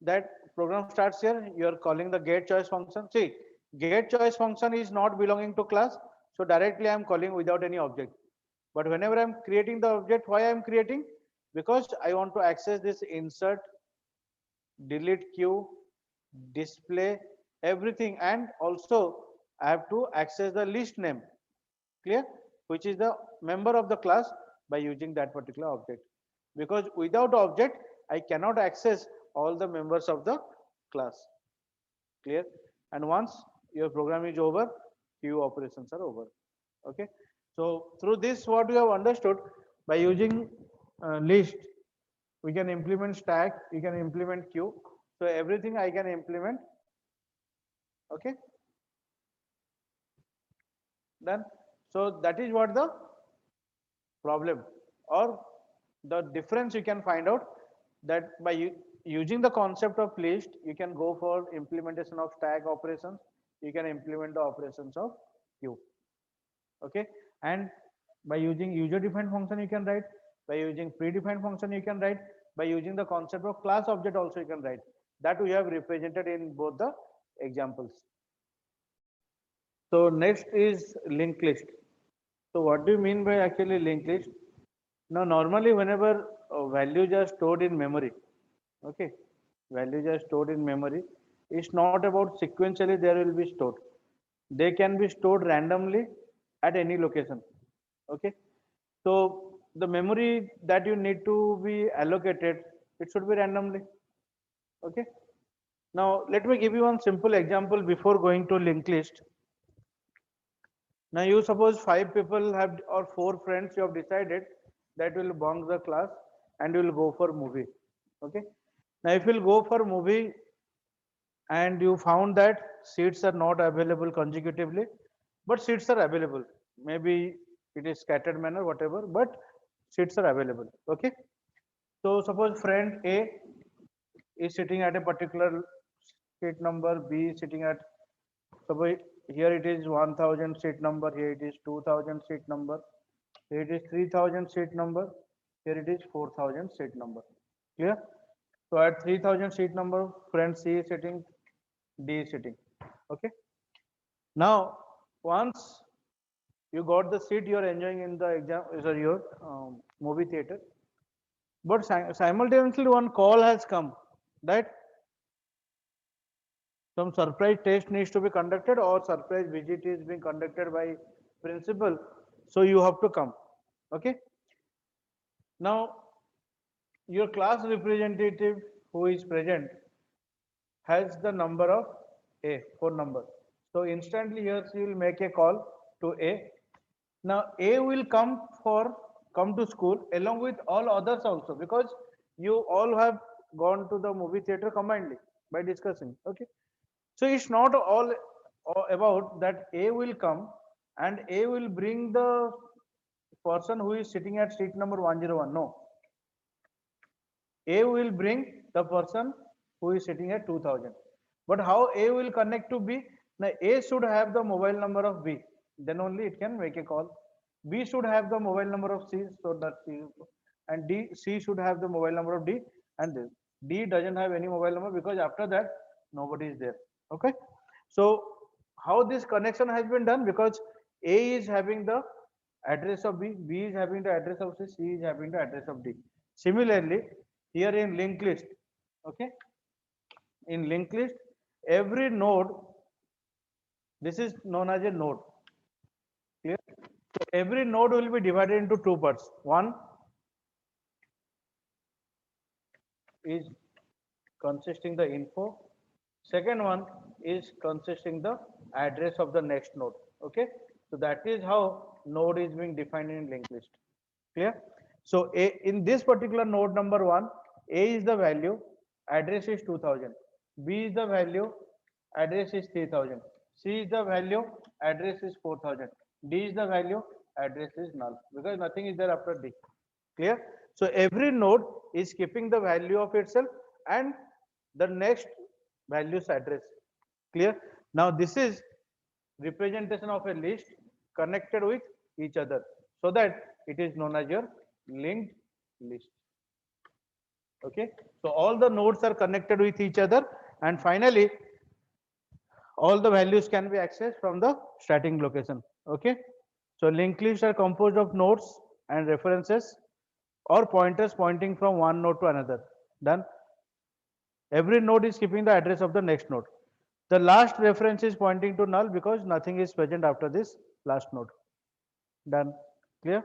that program starts here. You are calling the get choice function. See, get choice function is not belonging to class. So directly I am calling without any object. But whenever I am creating the object, why I am creating? Because I want to access this insert, delete queue, display, everything, and also I have to access the list name. Clear? Which is the member of the class by using that particular object. Because without object, I cannot access all the members of the class. Clear? And once your program is over, few operations are over. Okay. So through this, what we have understood, by using list, we can implement stack, we can implement queue. So everything I can implement. Okay. Done. So that is what the problem or the difference you can find out, that by using the concept of list, you can go for implementation of stack operations, you can implement the operations of queue. Okay, and by using user defined function you can write, by using predefined function you can write, by using the concept of class object also you can write. That we have represented in both the examples. So next is linked list. So what do you mean by actually linked list? Now normally whenever values are stored in memory, okay, values are stored in memory, it's not about sequentially there will be stored. They can be stored randomly at any location. Okay, so the memory that you need to be allocated, it should be randomly. Okay, now let me give you one simple example before going to linked list. Now you suppose five people have or four friends you have decided that will bunk the class and you will go for movie. Okay. Now if you'll go for movie and you found that seats are not available consecutively, but seats are available. Maybe it is scattered manner, whatever, but seats are available. Okay. So suppose friend A is sitting at a particular seat number, B is sitting at, suppose here it is 1000 seat number, here it is 2000 seat number, here it is 3000 seat number, here it is 4000 seat number. Clear? So at 3000 seat number, friend C is sitting, D is sitting. Okay. Now, once you got the seat you are enjoying in the exam, sorry, your movie theater, but simultaneously one call has come that some surprise test needs to be conducted or surprise visit is being conducted by principal, so you have to come. Okay. Now your class representative who is present has the number of A, phone number. So instantly here she will make a call to A. Now A will come to school along with all others also, because you all have gone to the movie theater combinedly by discussing. Okay. So it's not all about that A will come and A will bring the person who is sitting at seat number 101. No. A will bring the person who is sitting at 2000. But how A will connect to B? Now A should have the mobile number of B. Then only it can make a call. B should have the mobile number of C, so that C, and C should have the mobile number of D, and this. D doesn't have any mobile number because after that nobody is there. Okay. So how this connection has been done? Because A is having the address of B, B is having the address of C, C is having the address of D. Similarly, here in linked list, okay, in linked list, every node, this is known as a node. Clear? So every node will be divided into two parts. One is consisting the info. Second one is consisting the address of the next node. Okay, so that is how node is being defined in linked list. Clear? So in this particular node number one, A is the value, address is 2000. B is the value, address is 3000. C is the value, address is 4000. D is the value, address is null, because nothing is there after D. Clear? So every node is keeping the value of itself and the next value's address. Clear? Now this is representation of a list connected with each other, so that it is known as your linked list. Okay, so all the nodes are connected with each other, and finally all the values can be accessed from the starting location. Okay, so linked lists are composed of nodes and references or pointers pointing from one node to another. Done. Every node is keeping the address of the next node. The last reference is pointing to null because nothing is present after this last node. Done. Clear?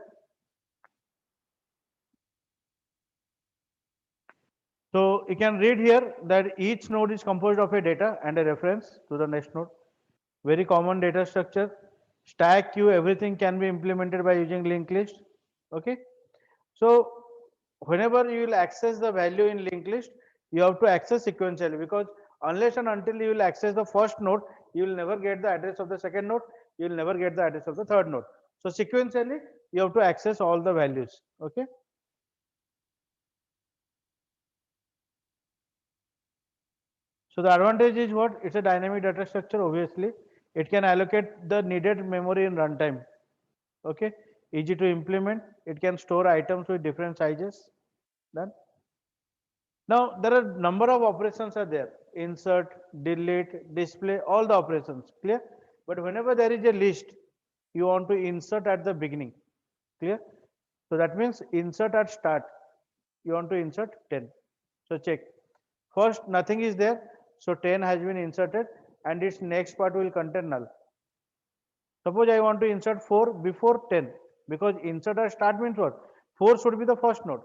So you can read here that each node is composed of a data and a reference to the next node. Very common data structure. Stack queue, everything can be implemented by using linked list. Okay. So whenever you will access the value in linked list, you have to access sequentially, because unless and until you will access the first node, you will never get the address of the second node, you will never get the address of the third node. So sequentially, you have to access all the values. Okay. So the advantage is what? It's a dynamic data structure. Obviously, it can allocate the needed memory in runtime. Okay. Easy to implement. It can store items with different sizes. Done. Now there are number of operations are there. Insert, delete, display, all the operations. Clear? But whenever there is a list, you want to insert at the beginning. Clear? So that means insert at start. You want to insert 10. So check. First, nothing is there. So 10 has been inserted and its next part will contain null. Suppose I want to insert 4 before 10 because insert at start means what? 4 should be the first node.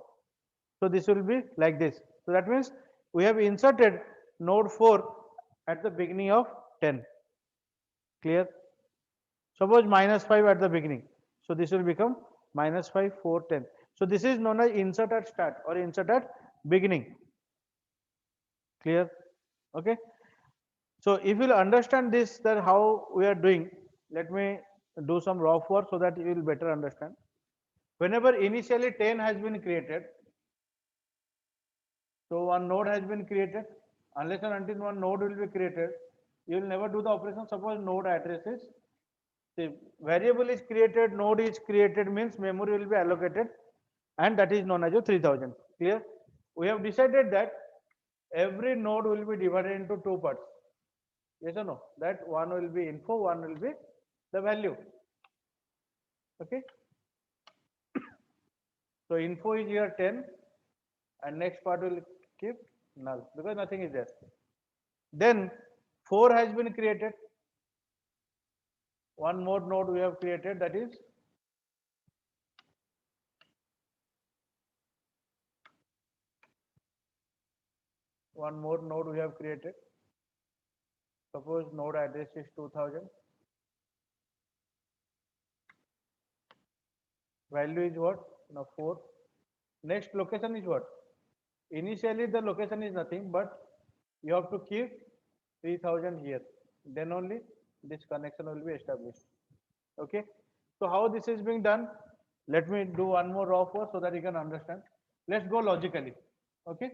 So this will be like this. So that means we have inserted node 4 at the beginning of 10. Clear? Suppose minus 5 at the beginning. So this will become minus 5, 4, 10. So this is known as insert at start or insert at beginning. Clear? Okay. So if you'll understand this, that how we are doing, let me do some rough work so that you will better understand. Whenever initially 10 has been created, so one node has been created. Unless and until one node will be created, you will never do the operation. Suppose node address is, the variable is created, node is created means memory will be allocated, and that is known as your 3000. Clear? We have decided that every node will be divided into two parts. Yes or no? That one will be info, one will be the value. Okay. So info is here 10, and next part will keep null because nothing is there. Then 4 has been created. One more node we have created, that is one more node we have created. Suppose node address is 2000. Value is what? Now 4. Next location is what? Initially the location is nothing, but you have to keep 3000 here. Then only this connection will be established. Okay. So how this is being done? Let me do one more raw for so that you can understand. Let's go logically. Okay.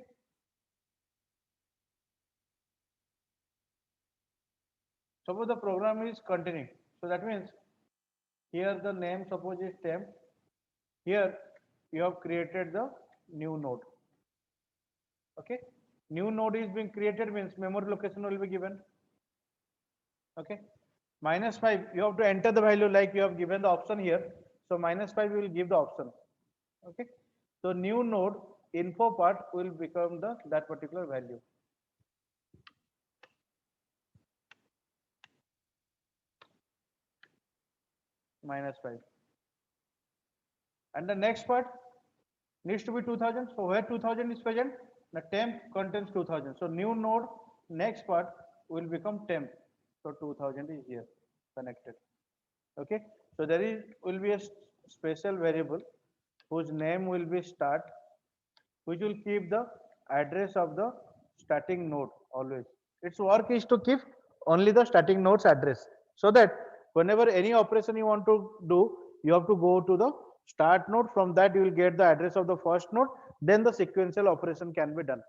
Suppose the program is continuing. So that means here the name suppose is temp. Here you have created the new node. Okay. New node is being created means memory location will be given. Okay. Minus 5, you have to enter the value like you have given the option here. So minus 5 will give the option. Okay. So new node info part will become the that particular value. Minus 5. And the next part needs to be 2000. So where 2000 is present, the temp contains 2000. So new node next part will become temp. So 2000 is here connected. Okay. So there is will be a special variable whose name will be start, which will keep the address of the starting node always. Its work is to keep only the starting node's address, so that whenever any operation you want to do, you have to go to the start node. From that you will get the address of the first node, then the sequential operation can be done.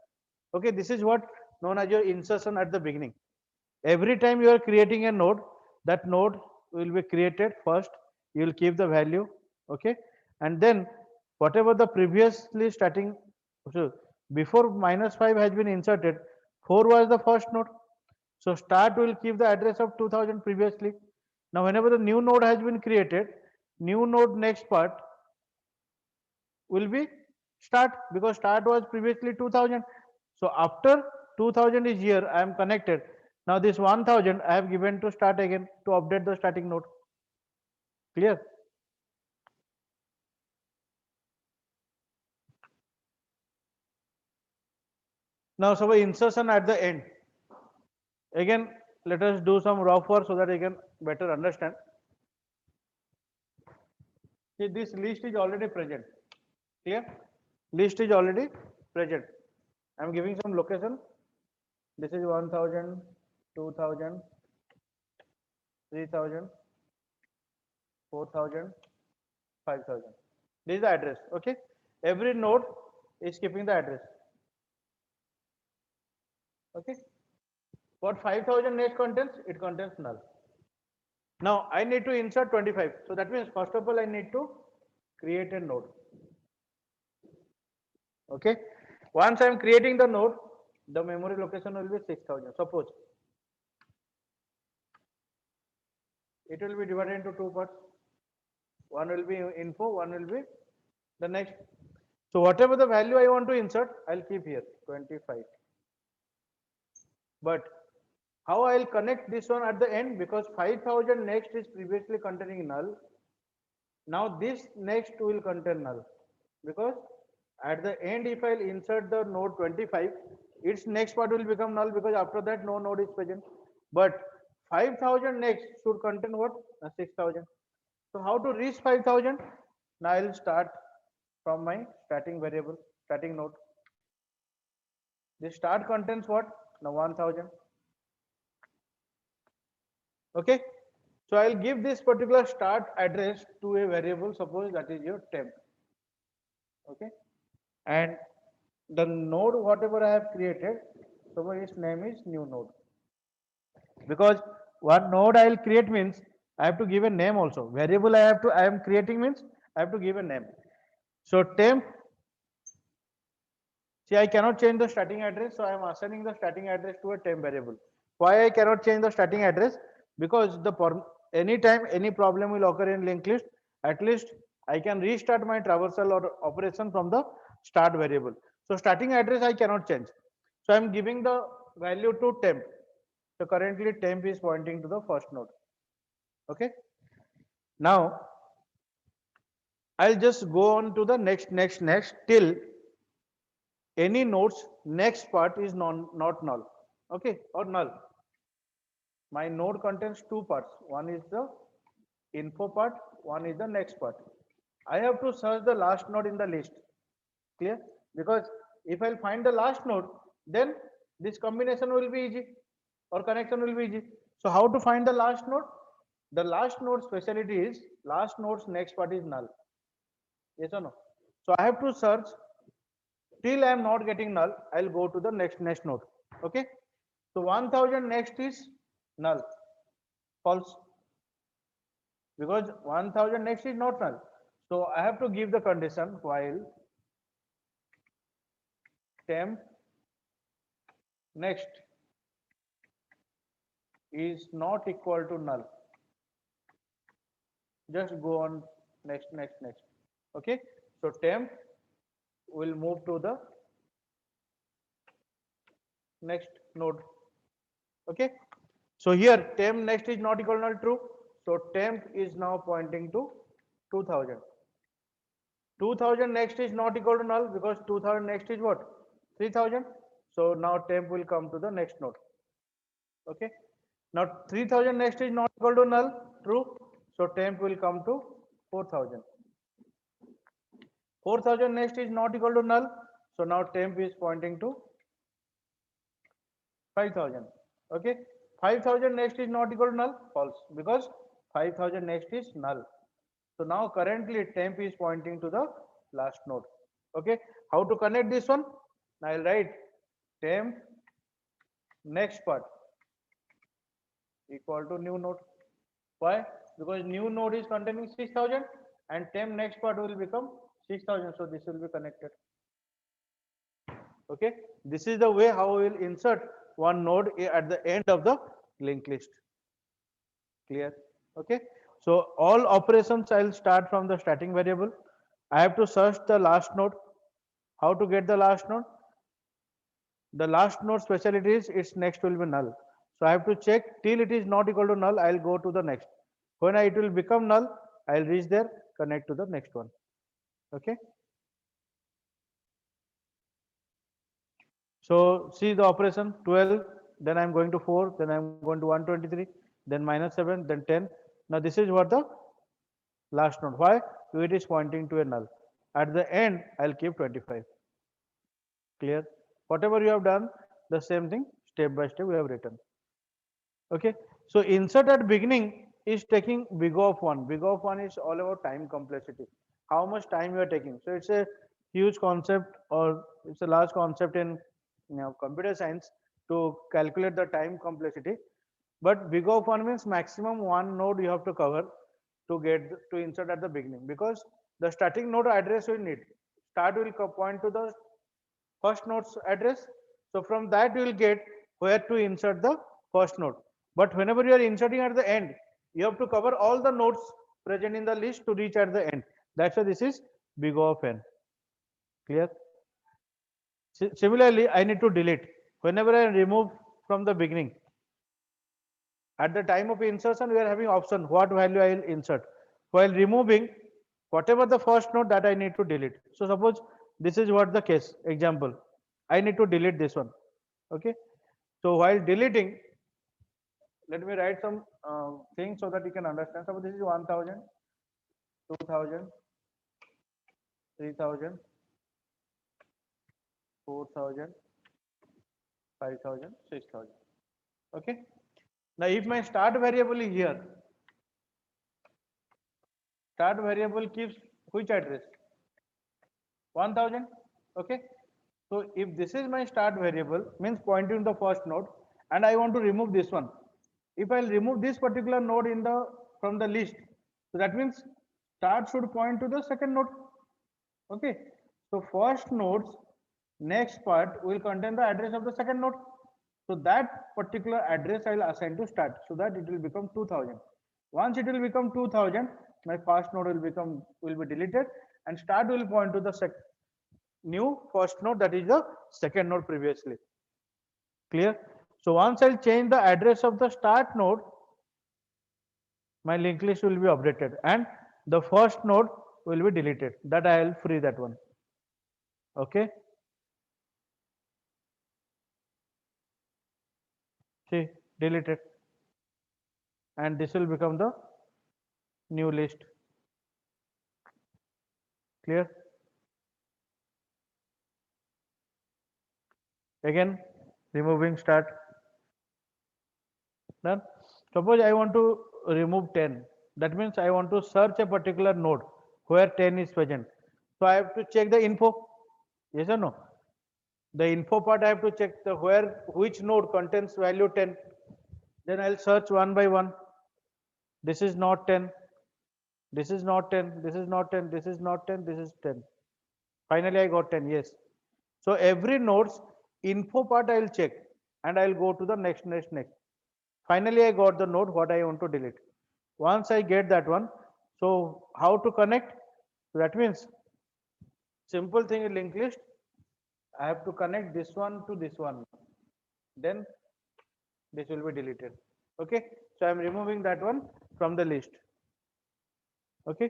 Okay, this is what known as your insertion at the beginning. Every time you are creating a node, that node will be created first. You will keep the value. Okay, and then whatever the previously starting, so before minus 5 has been inserted, 4 was the first node. So start will keep the address of 2000 previously. Now whenever the new node has been created, new node next part will be start, because start was previously 2000. So after 2000 is here, I am connected. Now this 1000 I have given to start again to update the starting node. Clear? Now so insertion at the end. Again, let us do some rough work so that you can better understand. See, this list is already present. Clear? List is already present. I am giving some location. This is 1000, 2000, 3000. 4,000, 5,000. This is the address. Okay. Every node is keeping the address. Okay. What 5,000 next contains? It contains null. Now I need to insert 25. So that means first of all I need to create a node. Okay. Once I am creating the node, the memory location will be 6,000. Suppose it will be divided into two parts. One will be info, one will be the next. So whatever the value I want to insert, I'll keep here 25. But how I'll connect this one at the end, because 5,000 next is previously containing null. Now this next will contain null, because at the end if I'll insert the node 25, its next part will become null, because after that no node is present. But 5,000 next should contain what? 6,000. So how to reach 5,000? Now I'll start from my starting variable, starting node. The start contains what? Now 1,000. Okay. So I'll give this particular start address to a variable, suppose that is your temp. Okay. And the node whatever I have created, so its name is new node. Because one node I'll create means I have to give a name also. Variable I am creating means I have to give a name. So temp, see I cannot change the starting address, so I am assigning the starting address to a temp variable. Why I cannot change the starting address? Because anytime any problem will occur in linked list, at least I can restart my traversal or operation from the start variable. So starting address I cannot change. So I am giving the value to temp. So currently temp is pointing to the first node. Okay. Now I'll just go on to the next till any node's next part is not null. Okay, or null. My node contains two parts. One is the info part, one is the next part. I have to search the last node in the list. Clear? Because if I'll find the last node, then this combination will be easy or connection will be easy. So how to find the last node? The last node speciality is last node's next part is null. Yes or no? So I have to search till I am not getting null. I'll go to the next node. Okay. So 1,000 next is null, false, because 1,000 next is not null. So I have to give the condition while temp next is not equal to null. Just go on next. Okay. So temp will move to the next node. Okay. So here temp next is not equal to null, true. So temp is now pointing to 2,000. 2,000 next is not equal to null, because 2,000 next is what? 3,000. So now temp will come to the next node. Okay. Now 3,000 next is not equal to null, true. So temp will come to 4,000. 4,000 next is not equal to null. So now temp is pointing to 5,000. Okay. 5,000 next is not equal to null, false, because 5,000 next is null. So now currently temp is pointing to the last node. Okay. How to connect this one? I'll write temp next part equal to new node. Why? Because new node is containing 6,000 and temp next part will become 6,000. So this will be connected. Okay. This is the way how we will insert one node at the end of the linked list. Clear? Okay. So all operations I'll start from the starting variable. I have to search the last node. How to get the last node? The last node speciality is its next will be null. So I have to check till it is not equal to null, I'll go to the next. When it will become null, I'll reach there, connect to the next one. Okay. So see the operation 12, then I'm going to 4, then I'm going to 123, then -7, then 10. Now this is what the last node. Why? It is pointing to a null. At the end, I'll keep 25. Clear? Whatever you have done, the same thing, step by step we have written. Okay. So insert at beginning is taking big of 1. Big of 1 is all about time complexity. How much time you are taking. So it's a huge concept, or it's a large concept in computer science to calculate the time complexity. But big of 1 means maximum one node you have to cover to get to insert at the beginning, because the starting node address will need. Start will point to the first node's address. So from that you will get where to insert the first node. But whenever you are inserting at the end, you have to cover all the nodes present in the list to reach at the end. That's why this is big O of n. Clear? Similarly, I need to delete. Whenever I remove from the beginning, at the time of insertion, we are having option what value I will insert. While removing, whatever the first node that I need to delete. So suppose this is what the case. Example, I need to delete this one. Okay. So while deleting, let me write some things so that you can understand. Suppose this is 1000, 2000, 3000, 4000, 5000, 6000. Okay. Now if my start variable is here, start variable keeps which address? 1000. Okay. So if this is my start variable, means pointing to the first node, and I want to remove this one. If I'll remove this particular node in the from the list, so that means start should point to the second node. Okay. So first node's next part will contain the address of the second node. So that particular address I will assign to start, so that it will become 2000. Once it will become 2000, my first node will be deleted, and start will point to the new first node, that is the second node previously. Clear? So once I'll change the address of the start node, my linked list will be updated and the first node will be deleted. That I'll free that one. Okay. See, deleted. And this will become the new list. Clear? Again, removing start. Done. Suppose I want to remove 10. That means I want to search a particular node where 10 is present. So I have to check the info. Yes or no? The info part I have to check the which node contains value 10. Then I'll search one by one. This is not 10. This is not 10. This is not 10. This is not 10. This is 10. Finally, I got 10. Yes. So every node's info part I'll check and I'll go to the next. Finally, I got the node what I want to delete. Once I get that one, so how to connect? So that means simple thing in linked list. I have to connect this one to this one. Then this will be deleted. Okay. So I'm removing that one from the list. Okay.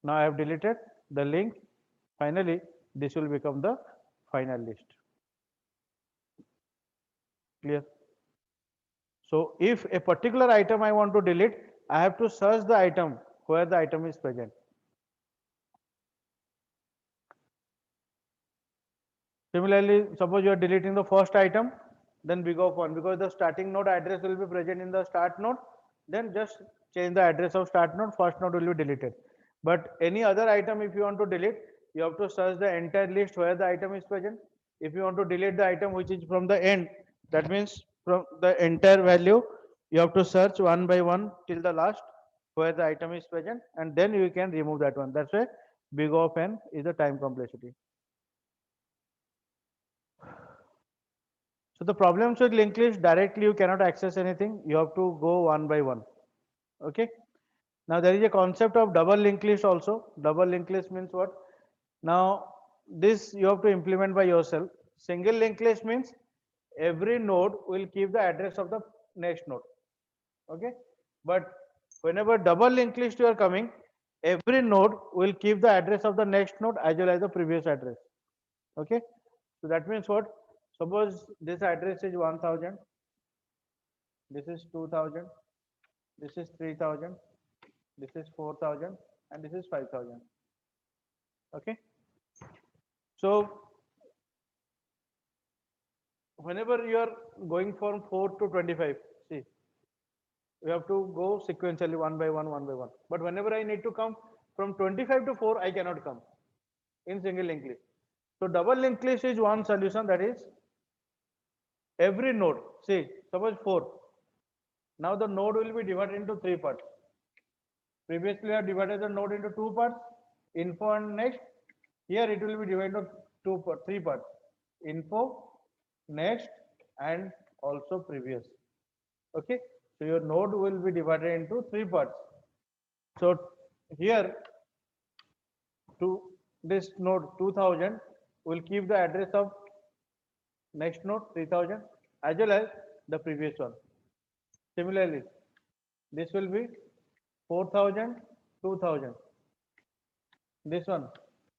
Now I have deleted the link. Finally, this will become the final list. Clear? So if a particular item I want to delete, I have to search the item where the item is present. Similarly, suppose you are deleting the first item, then big of 1, because the starting node address will be present in the start node, then just change the address of start node, first node will be deleted. But any other item if you want to delete, you have to search the entire list where the item is present. If you want to delete the item which is from the end, that means from the entire value, you have to search one by one till the last where the item is present, and then you can remove that one. That's why big of n is the time complexity. So the problems with linked list, directly you cannot access anything. You have to go one by one. Okay. Now there is a concept of double linked list also. Double linked list means what? Now this you have to implement by yourself. Single linked list means every node will keep the address of the next node. Okay. But whenever double linked list you are coming, every node will keep the address of the next node as well as the previous address. Okay. So that means what? Suppose this address is 1000, this is 2000, this is 3000, this is 4000, and this is 5000. Okay. So whenever you are going from 4 to 25, see, we have to go sequentially one by one, one by one. But whenever I need to come from 25 to 4, I cannot come in single linked list. So double linked list is one solution, that is every node. See, suppose 4. Now the node will be divided into 3 parts. Previously, I have divided the node into 2 parts, info and next. Here it will be divided into 3 parts, info, next, and also previous. Okay, so your node will be divided into 3 parts. So here to this node 2000 will keep the address of next node 3000 as well as the previous one. Similarly, this will be 4000, 2000. This one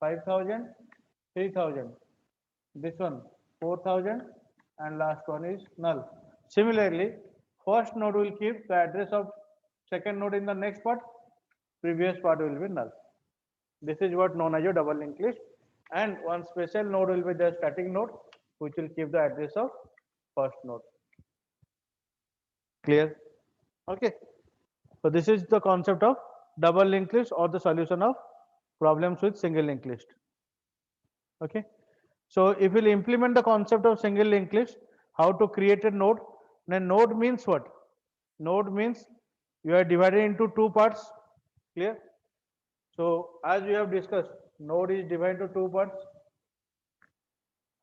5000, 3000. This one 4000, and last one is null. Similarly, first node will keep the address of second node in the next part, previous part will be null. This is what known as a double linked list. And one special node will be the static node, which will keep the address of first node. Clear? Okay. So this is the concept of double linked list or the solution of problems with single linked list. Okay. So if we'll implement the concept of single linked list, how to create a node? Then node means what? Node means you are divided into 2 parts. Clear? So as we have discussed, node is divided into 2 parts,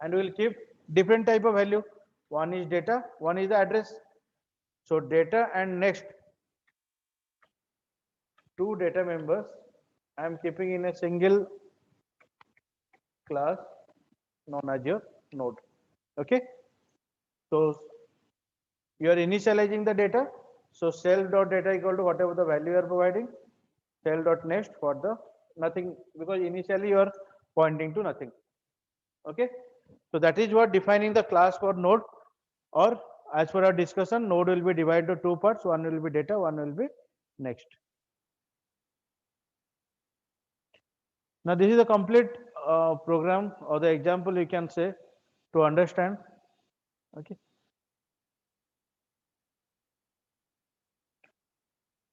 and we will keep different type of value. One is data, one is the address. So data and next 2 data members I am keeping in a single class known as your node. Okay. So you are initializing the data. So self.data equal to whatever the value you are providing. Self.next for the nothing, because initially you are pointing to nothing. Okay. So that is what defining the class for node, or as per our discussion, node will be divided into 2 parts. One will be data, one will be next. Now this is a complete program or the example you can say to understand. Okay.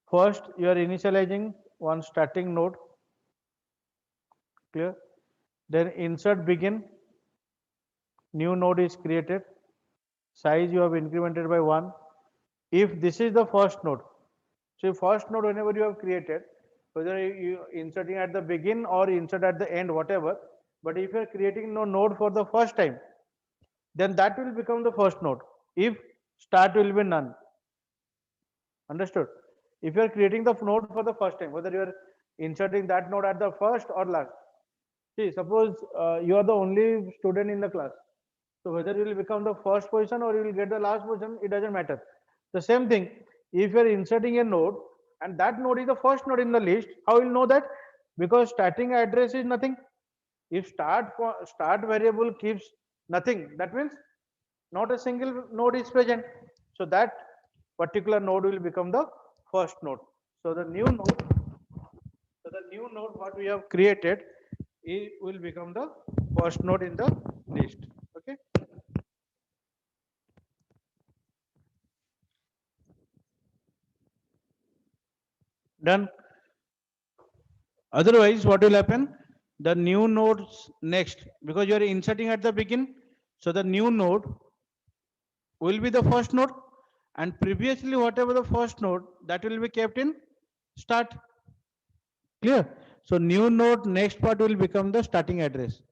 First, you are initializing one starting node. Clear? Then insert begin. New node is created. Size you have incremented by 1. If this is the first node, so first node whenever you have created, whether you inserting at the begin or insert at the end, whatever, but if you are creating no node for the first time, then that will become the first node. If start will be none. Understood? If you are creating the node for the first time, whether you are inserting that node at the first or last. See, suppose you are the only student in the class. So whether you will become the first position or you will get the last position, it doesn't matter. The same thing, if you are inserting a node and that node is the first node in the list, how will you know that? Because starting address is nothing. If start variable keeps nothing, that means not a single node is present. So that particular node will become the first node. So the new node what we have created, it will become the first node in the list. Okay. Done. Otherwise, what will happen? The new nodes next, because you are inserting at the begin, so the new node will be the first node, and previously whatever the first node, that will be kept in start. Clear? So new node next part will become the starting address.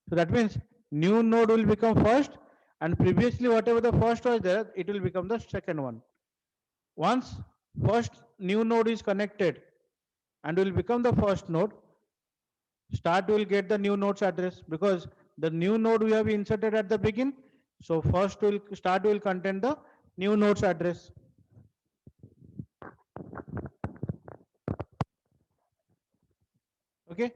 So that means new node will become first, and previously whatever the first was there, it will become the second one. Once first new node is connected and will become the first node, start will get the new node's address, because the new node we have inserted at the begin. So first will start will contain the new node's address. Okay.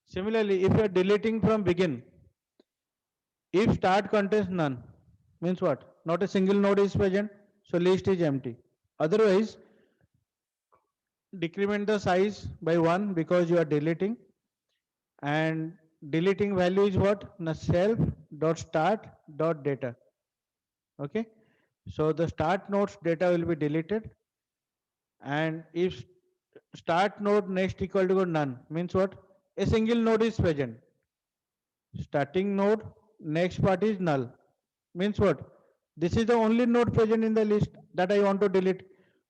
Similarly, if you are deleting from begin, if start contains none, means what? Not a single node is present, so list is empty. Otherwise, decrement the size by 1 because you are deleting, and deleting value is what? Self dot start dot data. Okay, so the start nodes data will be deleted, and if start node next equal to none means what? A single node is present. Starting node next part is null means what? This is the only node present in the list that I want to delete.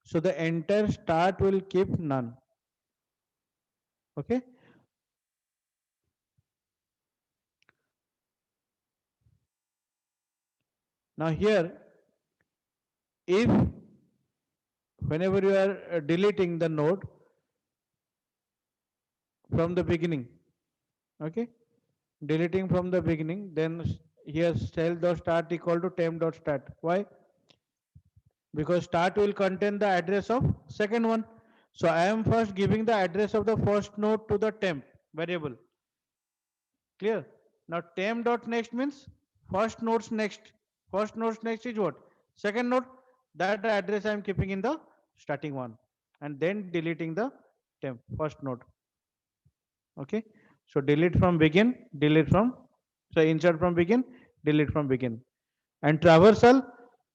So the entire start will keep none. Okay. Now here, if whenever you are deleting the node from the beginning, okay, deleting from the beginning, then here cell dot start equal to temp dot start. Why? Because start will contain the address of second one. So I am first giving the address of the first node to the temp variable. Clear? Now temp dot next means first node's next. First node's next is what? Second node. That address I am keeping in the starting one, and then deleting the temp first node. Okay. So delete from begin, delete from, so insert from begin, delete from begin. And traversal,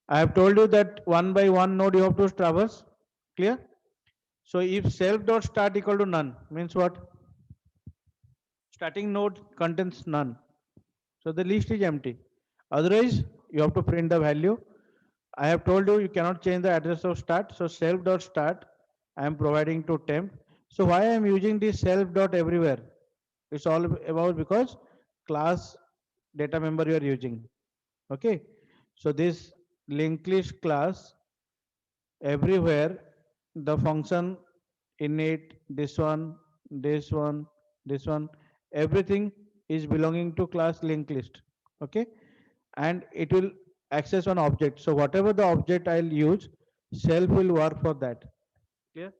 I have told you that one by one node you have to traverse. Clear? So if self dot start equal to none means what? Starting node contains none. So the list is empty. Otherwise, you have to print the value. I have told you you cannot change the address of start. So self dot start I am providing to temp. So why I am using this self dot everywhere? It's all about because class data member you are using. Okay. So this linked list class everywhere, the function init, this one, everything is belonging to class linked list. Okay, and it will access one object. So whatever the object I'll use, self will work for that. Clear?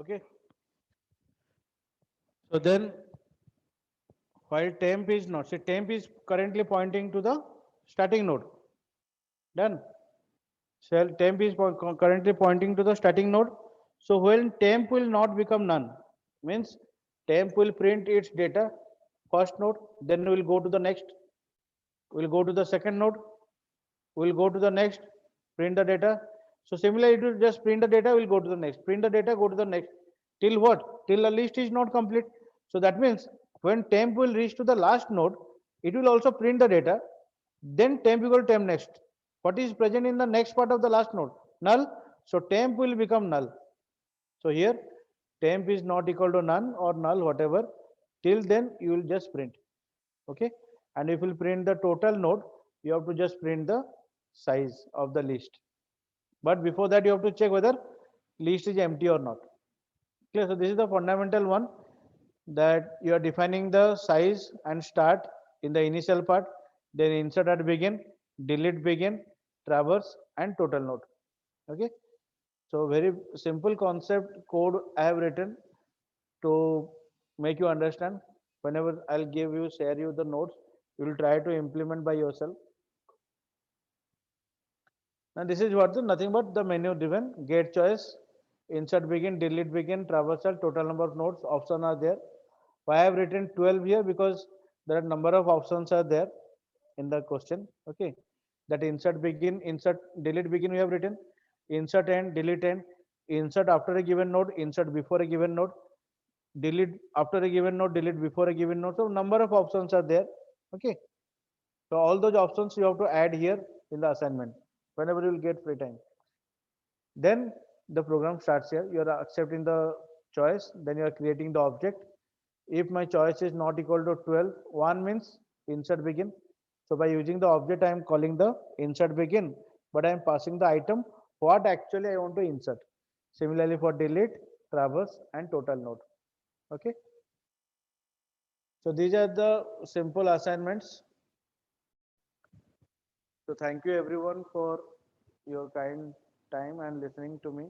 Okay. So then while temp is not, say temp is currently pointing to the starting node. Done. Cell temp is currently pointing to the starting node. So when temp will not become none, means temp will print its data first node, then we'll go to the next, we'll go to the second node, we'll go to the next, print the data. So similarly, it will just print the data, we'll go to the next, print the data, go to the next. Till what? Till the list is not complete. So that means when temp will reach to the last node, it will also print the data. Then temp equal temp next. What is present in the next part of the last node? Null. So temp will become null. So here temp is not equal to none or null, whatever. Till then you will just print. Okay. And if you print the total node, you have to just print the size of the list. But before that, you have to check whether list is empty or not. Clear? So this is the fundamental one, that you are defining the size and start in the initial part, then insert at begin, delete begin, traverse, and total node. Okay. So very simple concept code I have written to make you understand. Whenever I'll give you, share you the notes, you will try to implement by yourself. Now this is what the nothing but the menu driven get choice, insert begin, delete begin, traversal, total number of nodes, options are there. Why I have written 12 here? Because there are number of options are there in the question. Okay, that insert begin, insert delete begin we have written, insert end, delete end, insert after a given node, insert before a given node, delete after a given node, delete before a given node. So number of options are there. Okay, so all those options you have to add here in the assignment whenever you will get free time. Then the program starts here. You are accepting the choice. Then you are creating the object. If my choice is not equal to 12, 1 means insert begin. So by using the object, I am calling the insert begin, but I am passing the item what actually I want to insert. Similarly for delete, traverse, and total node. Okay. So these are the simple assignments. So thank you everyone for your kind time and listening to me.